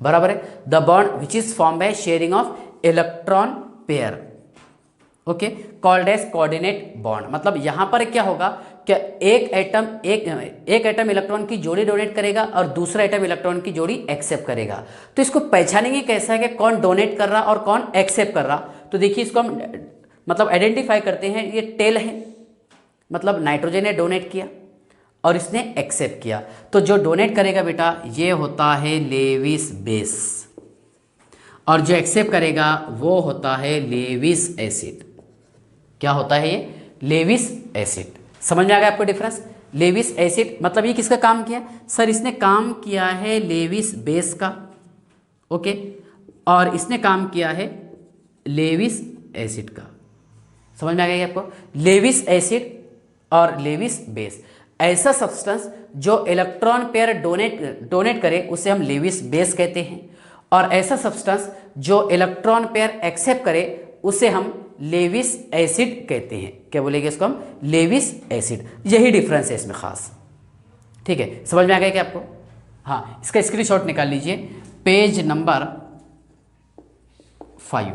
बराबर है, the bond which is form by sharing of electron pair, okay, called as coordinate bond. मतलब यहां पर क्या होगा कि एक atom electron की जोड़ी डोनेट करेगा और दूसरा एटम इलेक्ट्रॉन की जोड़ी एक्सेप्ट करेगा। तो इसको पहचानेंगे कैसा है कि कौन डोनेट कर रहा और कौन एक्सेप्ट कर रहा? तो देखिए इसको हम मतलब आइडेंटिफाई करते हैं। ये टेल है, मतलब नाइट्रोजन ने डोनेट किया और इसने एक्सेप्ट किया, तो जो डोनेट करेगा बेटा ये होता है लेविस बेस, और जो एक्सेप्ट करेगा वो होता है लेविस एसिड। क्या होता है ये? Lewis acid. समझ में आ गया आपको डिफरेंस? लेविस एसिड मतलब ये किसका काम किया? सर इसने काम किया है लेविस बेस का, ओके, और इसने काम किया है लेविस एसिड का। समझ में आ गया आपको? लेविस एसिड और लेविस बेस, ऐसा सब्सटेंस जो इलेक्ट्रॉन पेयर डोनेट करे उसे हम लेविस बेस कहते हैं, और ऐसा सब्सटेंस जो इलेक्ट्रॉन पेयर एक्सेप्ट करे उसे हम लेविस एसिड कहते हैं। क्या बोलेंगे इसको हम? Lewis acid. यही डिफरेंस है इसमें खास। ठीक है, समझ में आ गया क्या आपको? हाँ, इसका स्क्रीनशॉट निकाल लीजिए, पेज नंबर 5।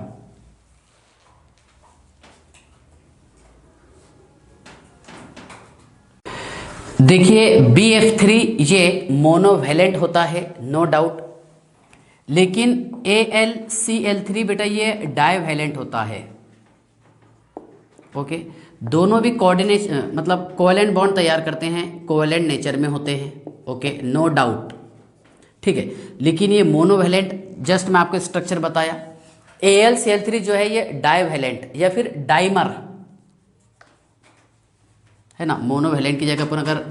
देखिए BF3 ये मोनोवैलेंट होता है, नो डाउट, लेकिन AlCl3 बेटा ये डाइवैलेंट होता है, ओके। दोनों भी कोऑर्डिनेट मतलब कोवेलेंट बॉन्ड तैयार करते हैं, कोवेलेंट नेचर में होते हैं, ओके, नो डाउट, ठीक है। लेकिन ये मोनोवैलेंट, जस्ट मैं आपको स्ट्रक्चर बताया। AlCl3 जो है ये डाइवैलेंट या फिर डाइमर है ना। मोनोवैलेंट की जगह पर अगर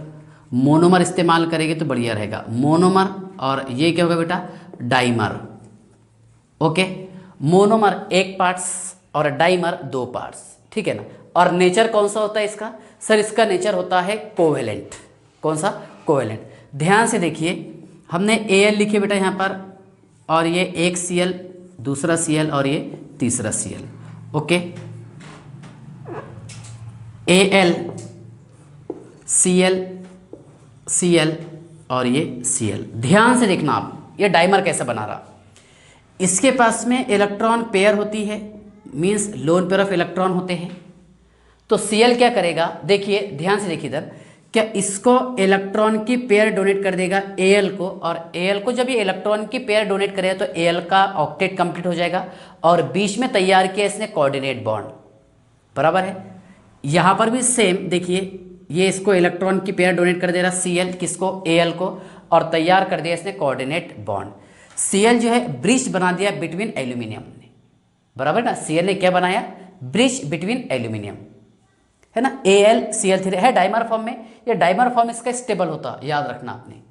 मोनोमर इस्तेमाल करेंगे तो बढ़िया रहेगा, मोनोमर, और ये क्या होगा बेटा? Dimer, okay. मोनोमर एक पार्ट्स और डाइमर दो पार्ट्स, ठीक है ना। और नेचर कौन सा होता है इसका? सर इसका नेचर होता है कोवेलेंट। कौन सा? कोवेलेंट। ध्यान से देखिए, हमने Al लिखे बेटा यहाँ पर, और ये एक Cl, दूसरा Cl और ये तीसरा Cl, okay. Al Cl Cl और ये Cl। ध्यान से देखना आप, ये डाइमर कैसा बना रहा। इसके पास में इलेक्ट्रॉन पेयर होती है, means lone pair of electron होते हैं। तो Cl क्या करेगा? देखिए ध्यान से देखिए इधर, क्या इसको इलेक्ट्रॉन की पेयर डोनेट कर देगा Al को, और Al को जब ये इलेक्ट्रॉन की पेयर डोनेट करेगा तो Al का ऑक्टेट कंप्लीट हो जाएगा, और बीच में तैयार किया इसने कोऑर्डिनेट बॉन्ड, बराबर है। यहाँ पर भी सेम देखिए, ये इसको इलेक्ट्रॉन की पेयर डोनेट कर दे रहा Cl, किसको? Al को, और तैयार कर दिया इसने कोऑर्डिनेट बॉन्ड। Cl जो है ब्रिज बना दिया बिटवीन एल्यूमिनियम ने, बराबर ना। Cl ने क्या बनाया? ब्रिज बिटवीन एल्यूमिनियम, है ना। AlCl3 है डाइमर फॉर्म में, ये डाइमर फॉर्म इसका स्टेबल होता, याद रखना आपने,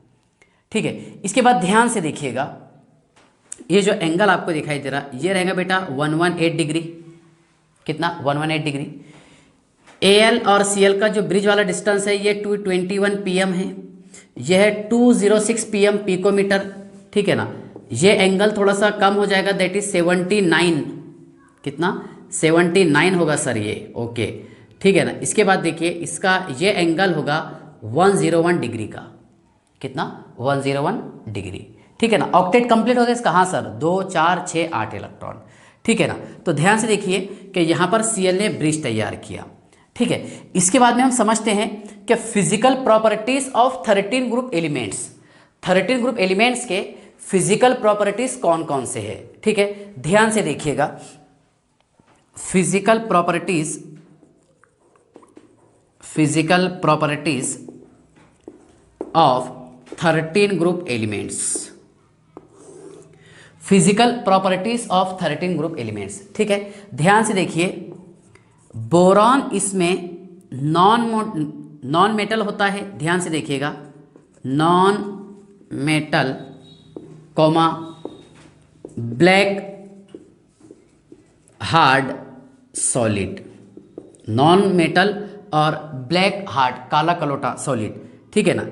ठीक है। इसके बाद ध्यान से देखिएगा, ये जो एंगल आपको दिखाई दे रहा ये रहेगा बेटा 118 डिग्री। कितना? 118 डिग्री। Al और Cl का जो ब्रिज वाला डिस्टेंस है ये 221 pm है, यह है 206 pm पिकोमीटर, ठीक है ना। ये एंगल थोड़ा सा कम हो जाएगा, दैट इज 79, कितना? 79 होगा सर ये, ओके, ठीक है ना। इसके बाद देखिए इसका ये एंगल होगा 101 डिग्री का, कितना? 101 डिग्री, ठीक है ना। ऑक्टेट कंप्लीट हो गया इसका, हाँ सर, 2 4 6 8 इलेक्ट्रॉन, ठीक है ना। तो ध्यान से देखिए कि यहाँ पर Cl ने ब्रिज तैयार किया, ठीक है। इसके बाद में हम समझते हैं कि physical properties of 13 group elements, 13 group elements के फिजिकल प्रॉपर्टीज कौन कौन से है, ठीक है। ध्यान से देखिएगा, physical properties of 13 group elements, physical properties of 13 group elements. ठीक है, ध्यान से देखिए, बोरॉन इसमें नॉन मेटल होता है, ध्यान से देखिएगा, non metal comma black hard solid, non metal और ब्लैक हार्ड काला कलोटा सॉलिड। ठीक है ना।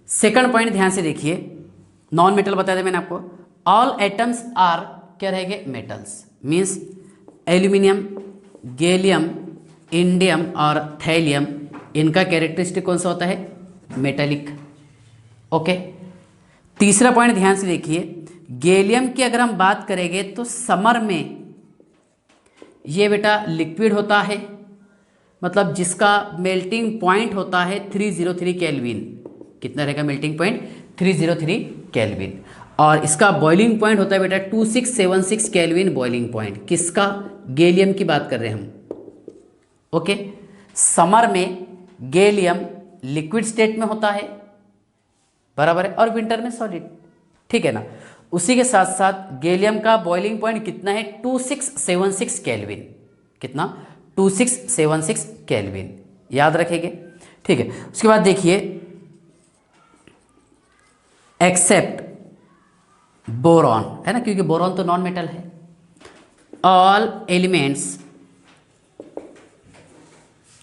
सेकंड पॉइंट ध्यान से देखिए, नॉन मेटल बताया था मैंने आपको, ऑल एटम्स आर क्या रहेंगे, metals, means aluminium, gallium, indium और थैलियम, इनका कैरेक्टरिस्टिक कौन सा होता है, मेटेलिक। ओके। तीसरा पॉइंट ध्यान से देखिए, गैलियम की अगर हम बात करेंगे तो समर में ये बेटा लिक्विड होता है, मतलब जिसका मेल्टिंग पॉइंट होता है 303 केल्विन। कितना रहेगा मेल्टिंग पॉइंट, 303 केल्विन। और इसका बॉइलिंग पॉइंट होता है बेटा 2676 केल्विन बॉइलिंग पॉइंट। किसका, गैलियम की बात कर रहे हैं हम। ओके। समर में गैलियम लिक्विड स्टेट में होता है, बराबर है, और विंटर में सॉलिड। ठीक है ना। उसी के साथ साथ गैलियम का बॉइलिंग पॉइंट कितना है, 2676 केल्विन। कितना, 2676 केल्विन, याद रखेंगे। ठीक है। उसके बाद देखिए, एक्सेप्ट बोरॉन, है ना, क्योंकि बोरॉन तो नॉन मेटल है, all elements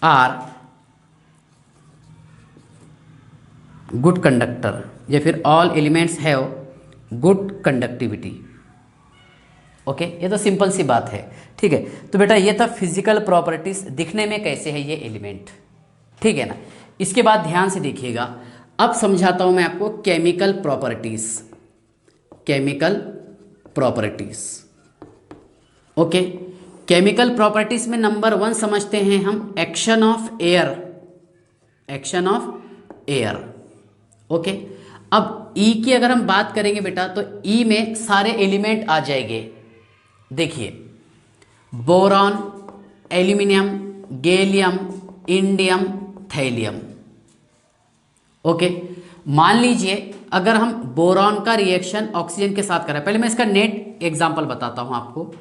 are good conductor, या फिर all elements have good conductivity. Okay, ये तो सिंपल सी बात है। ठीक है, तो बेटा ये था फिजिकल प्रॉपर्टीज, दिखने में कैसे है ये एलिमेंट। ठीक है ना। इसके बाद ध्यान से देखिएगा, अब समझाता हूं मैं आपको chemical properties. Chemical properties, okay. Chemical properties में नंबर 1 समझते हैं हम, action of air. Action of air, okay. अब ई की अगर हम बात करेंगे बेटा, तो ई में सारे एलिमेंट आ जाएंगे। देखिए, boron, aluminium, gallium, indium, thallium. Okay. मान लीजिए अगर हम बोरॉन का रिएक्शन ऑक्सीजन के साथ करें, पहले मैं इसका नेट एग्जांपल बताता हूं आपको।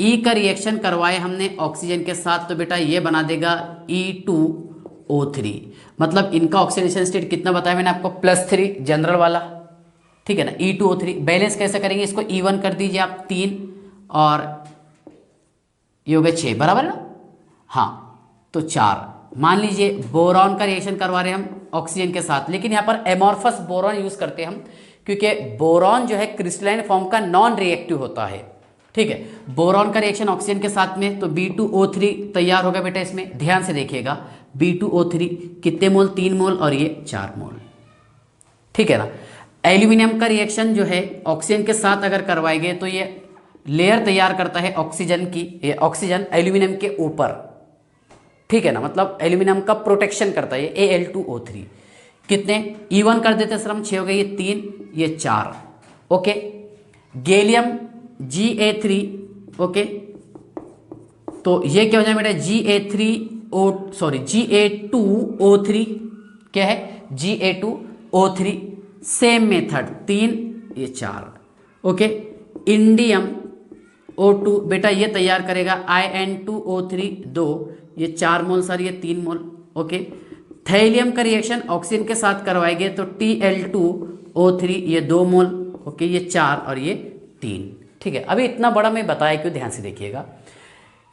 ई का रिएक्शन करवाए हमने ऑक्सीजन के साथ, तो बेटा ये बना देगा E2O3, मतलब इनका ऑक्सीडेशन स्टेट कितना बताया मैंने आपको, +3 जनरल वाला। ठीक है ना। E2O3 बैलेंस कैसे करेंगे, इसको E1 कर दीजिए आप, 3 और ये हो गए 6, बराबर है ना। हाँ, तो 4। मान लीजिए बोरॉन का रिएक्शन करवा रहे हैं हम ऑक्सीजन के साथ, लेकिन यहाँ पर एमॉर्फस बोरॉन यूज करते हैं हम, क्योंकि बोरॉन जो है क्रिस्टलाइन फॉर्म का नॉन रिएक्टिव होता है। ठीक है, बोरॉन का रिएक्शन ऑक्सीजन के साथ में, तो B2O3 तैयार होगा बेटा। इसमें ध्यान से देखिएगा, B2O3 कितने मोल, 3 मोल, और ये 4 मोल। ठीक है ना। एल्यूमिनियम का रिएक्शन जो है ऑक्सीजन के साथ अगर करवाएंगे, तो ये लेयर तैयार करता है ऑक्सीजन की, ये ऑक्सीजन एल्यूमिनियम के ऊपर। ठीक है ना, मतलब एल्यूमिनियम का प्रोटेक्शन करता है ये Al2O3। कितने, E1 कर देते सर हम, 6 हो गए, ये 3, ये 4। ओके। गैलियम Ga3, ओके, तो ये क्या हो जाए बेटा, Ga2O3, क्या है, Ga2O3। सेम मेथड, 3, ये 4। ओके। इंडियम O2 बेटा ये तैयार करेगा In2O3, 2, ये 4 मोल सर, ये 3 मोल। ओके। थैलियम का रिएक्शन ऑक्सीजन के साथ करवाएंगे, तो Tl2O3, ये 2 मोल। ओके, ये 4 और ये 3। ठीक है, अभी इतना बड़ा मैं बताया क्यों, ध्यान से देखिएगा।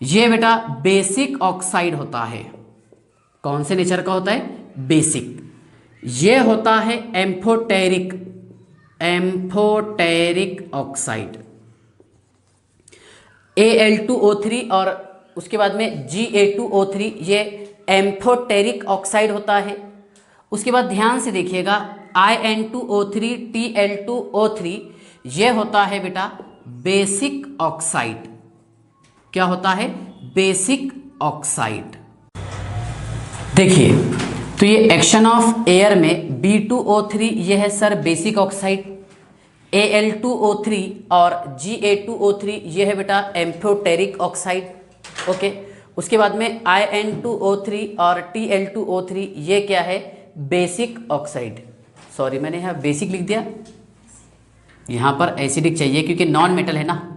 ये बेटा बेसिक ऑक्साइड होता है। कौन से नेचर का होता है, बेसिक। ये होता है एम्फोटेरिक, एम्फोटेरिक ऑक्साइड, Al2O3 और उसके बाद में Ga2O3, ये एम्फोटेरिक ऑक्साइड होता है। उसके बाद ध्यान से देखिएगा, In2O3, Tl2O3, ये होता है बेटा बेसिक ऑक्साइड। क्या होता है, बेसिक ऑक्साइड। देखिए, तो ये एक्शन ऑफ एयर में B2O3 ये है सर बेसिक ऑक्साइड, Al2O3 और Ga2O3 ये है बेटा एम्फोटेरिक ऑक्साइड। ओके। उसके बाद में In2O3 और Tl2O3 ये क्या है, बेसिक ऑक्साइड। सॉरी मैंने यहाँ बेसिक लिख दिया, यहाँ पर एसिडिक चाहिए क्योंकि नॉन मेटल है ना,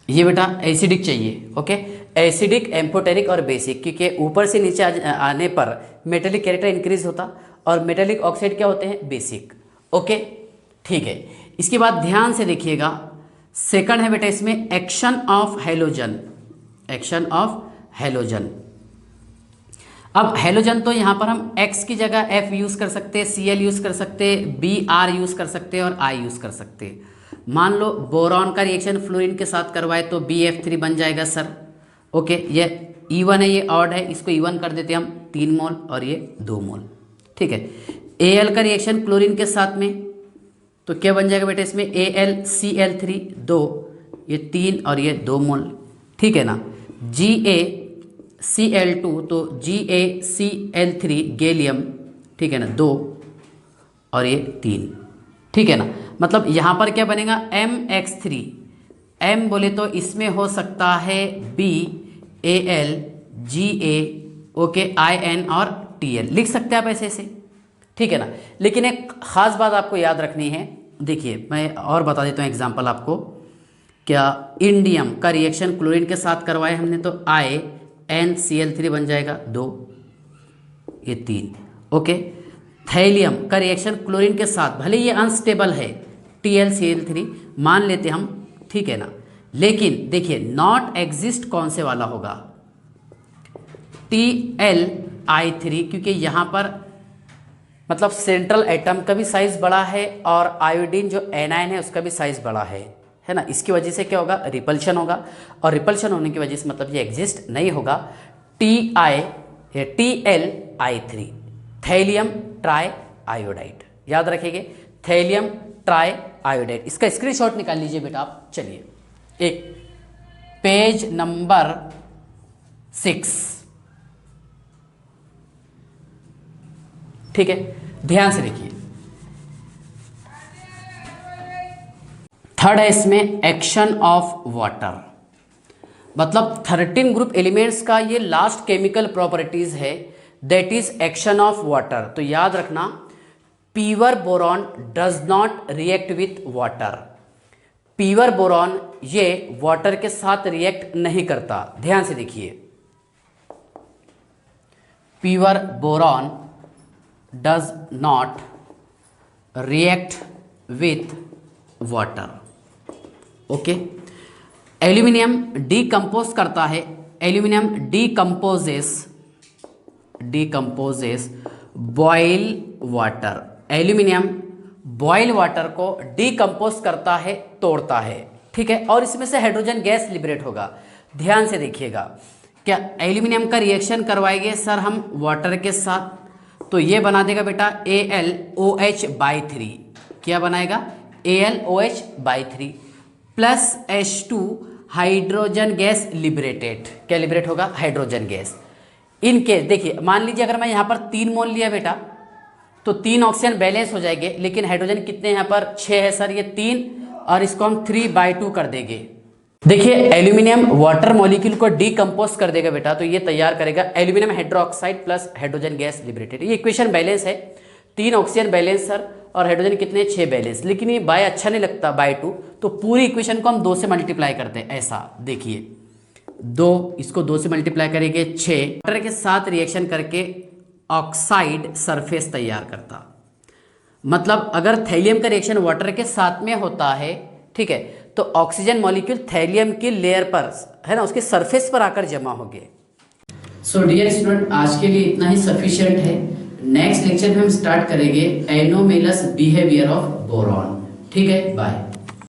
ये बेटा एसिडिक चाहिए। ओके, एसिडिक, एम्फोटेरिक और बेसिक, क्योंकि ऊपर से नीचे आने पर मेटेलिक कैरेक्टर इंक्रीज होता और मेटेलिक ऑक्साइड क्या होते हैं, बेसिक। ओके ठीक है, इसके बाद ध्यान से देखिएगा, सेकंड है बेटा इसमें action of halogen, action of halogen. अब हेलोजन तो यहाँ पर हम X की जगह F यूज़ कर सकते हैं, Cl यूज़ कर सकते हैं, Br यूज़ कर सकते हैं और I यूज़ कर सकते हैं। मान लो बोरॉन का रिएक्शन फ्लोरीन के साथ करवाए तो BF3 बन जाएगा सर। ओके, ये E1 है, ये ऑड है, इसको E1 कर देते हैं हम 3 मोल और ये 2 मोल। ठीक है, Al का रिएक्शन क्लोरीन के साथ में तो क्या बन जाएगा बेटा इसमें AlCl3 2, ये 3 और ये 2 मोल। ठीक है ना, GaCl2 तो GaCl3 गैलियम, ठीक है ना 2 और ये 3। ठीक है ना, मतलब यहाँ पर क्या बनेगा MX3, M बोले तो इसमें हो सकता है BAl GA, ओके IN और TL लिख सकते हैं आप ऐसे ऐसे। ठीक है ना, लेकिन एक ख़ास बात आपको याद रखनी है, देखिए मैं और बता देता हूँ एग्जांपल आपको। क्या इंडियम का रिएक्शन क्लोरीन के साथ करवाए हमने तो InCl3 बन जाएगा 2, ये 3। ओके, थैलियम का रिएक्शन क्लोरीन के साथ भले ये अनस्टेबल है TlCl3 मान लेते हम, ठीक है ना, लेकिन देखिए नॉट एग्जिस्ट कौन से वाला होगा, TlI3, क्योंकि यहाँ पर मतलब सेंट्रल एटम का भी साइज़ बड़ा है और आयोडीन जो एनायन है उसका भी साइज़ बड़ा है ना, इसकी वजह से क्या होगा, रिपल्शन होगा, और रिपल्शन होने की वजह से मतलब ये एग्जिस्ट नहीं होगा। TlI3 थैलियम ट्राई आयोडाइड, याद रखिएगा थैलियम ट्राई आयोडाइड, इसका स्क्रीनशॉट निकाल लीजिए बेटा आप। चलिए एक पेज नंबर 6, ठीक है, ध्यान से देखिए। थर्ड है इसमें एक्शन ऑफ वाटर, मतलब 13 ग्रुप एलिमेंट्स का ये लास्ट केमिकल प्रॉपर्टीज है, that is action of water. तो याद रखना pure boron does not react with water, pure boron ये वाटर के साथ रिएक्ट नहीं करता। ध्यान से देखिए, pure boron does not react with water. Okay, aluminium decompose करता है, aluminium decomposes boil water, aluminium boil water को डीकम्पोज करता है, तोड़ता है। ठीक है, और इसमें से हाइड्रोजन गैस लिबरेट होगा। ध्यान से देखिएगा, क्या एल्यूमिनियम का रिएक्शन करवाएंगे सर हम वाटर के साथ, तो ये बना देगा बेटा AlOH/3, क्या बनाएगा AlOH/3 plus H2 hydrogen gas liberated, क्या लिबरेट होगा, हाइड्रोजन गैस। इनके देखिए मान लीजिए अगर मैं यहाँ पर 3 मोल लिया बेटा तो 3 ऑक्सीजन बैलेंस हो जाएंगे, लेकिन हाइड्रोजन कितने यहाँ पर 6 है सर, ये 3 और इसको हम 3/2 कर देंगे। देखिए एल्यूमिनियम वाटर मॉलिक्यूल को डीकम्पोज कर देगा बेटा, तो ये तैयार करेगा aluminium hydroxide plus hydrogen gas liberated. ये इक्वेशन बैलेंस है, 3 ऑक्सीजन बैलेंस सर और हाइड्रोजन कितने 6 बैलेंस, लेकिन ये बाय अच्छा नहीं लगता बाय 2, तो पूरी इक्वेशन को हम 2 से मल्टीप्लाई करते हैं। ऐसा देखिए 2, इसको 2 से मल्टीप्लाई करेंगे 6, वाटर के साथ रिएक्शन करके ऑक्साइड सरफेस तैयार करता। मतलब अगर थैलियम का रिएक्शन वाटर के साथ में होता है, ठीक है, तो ऑक्सीजन मॉलिक्यूल थैलियम की लेयर पर है ना, उसके सरफेस पर आकर जमा हो गए। सो डियर स्टूडेंट, आज के लिए इतना ही सफिशिएंट है। नेक्स्ट लेक्चर में हम स्टार्ट करेंगे एनोमेलस बिहेवियर ऑफ बोरॉन। ठीक है, बाय।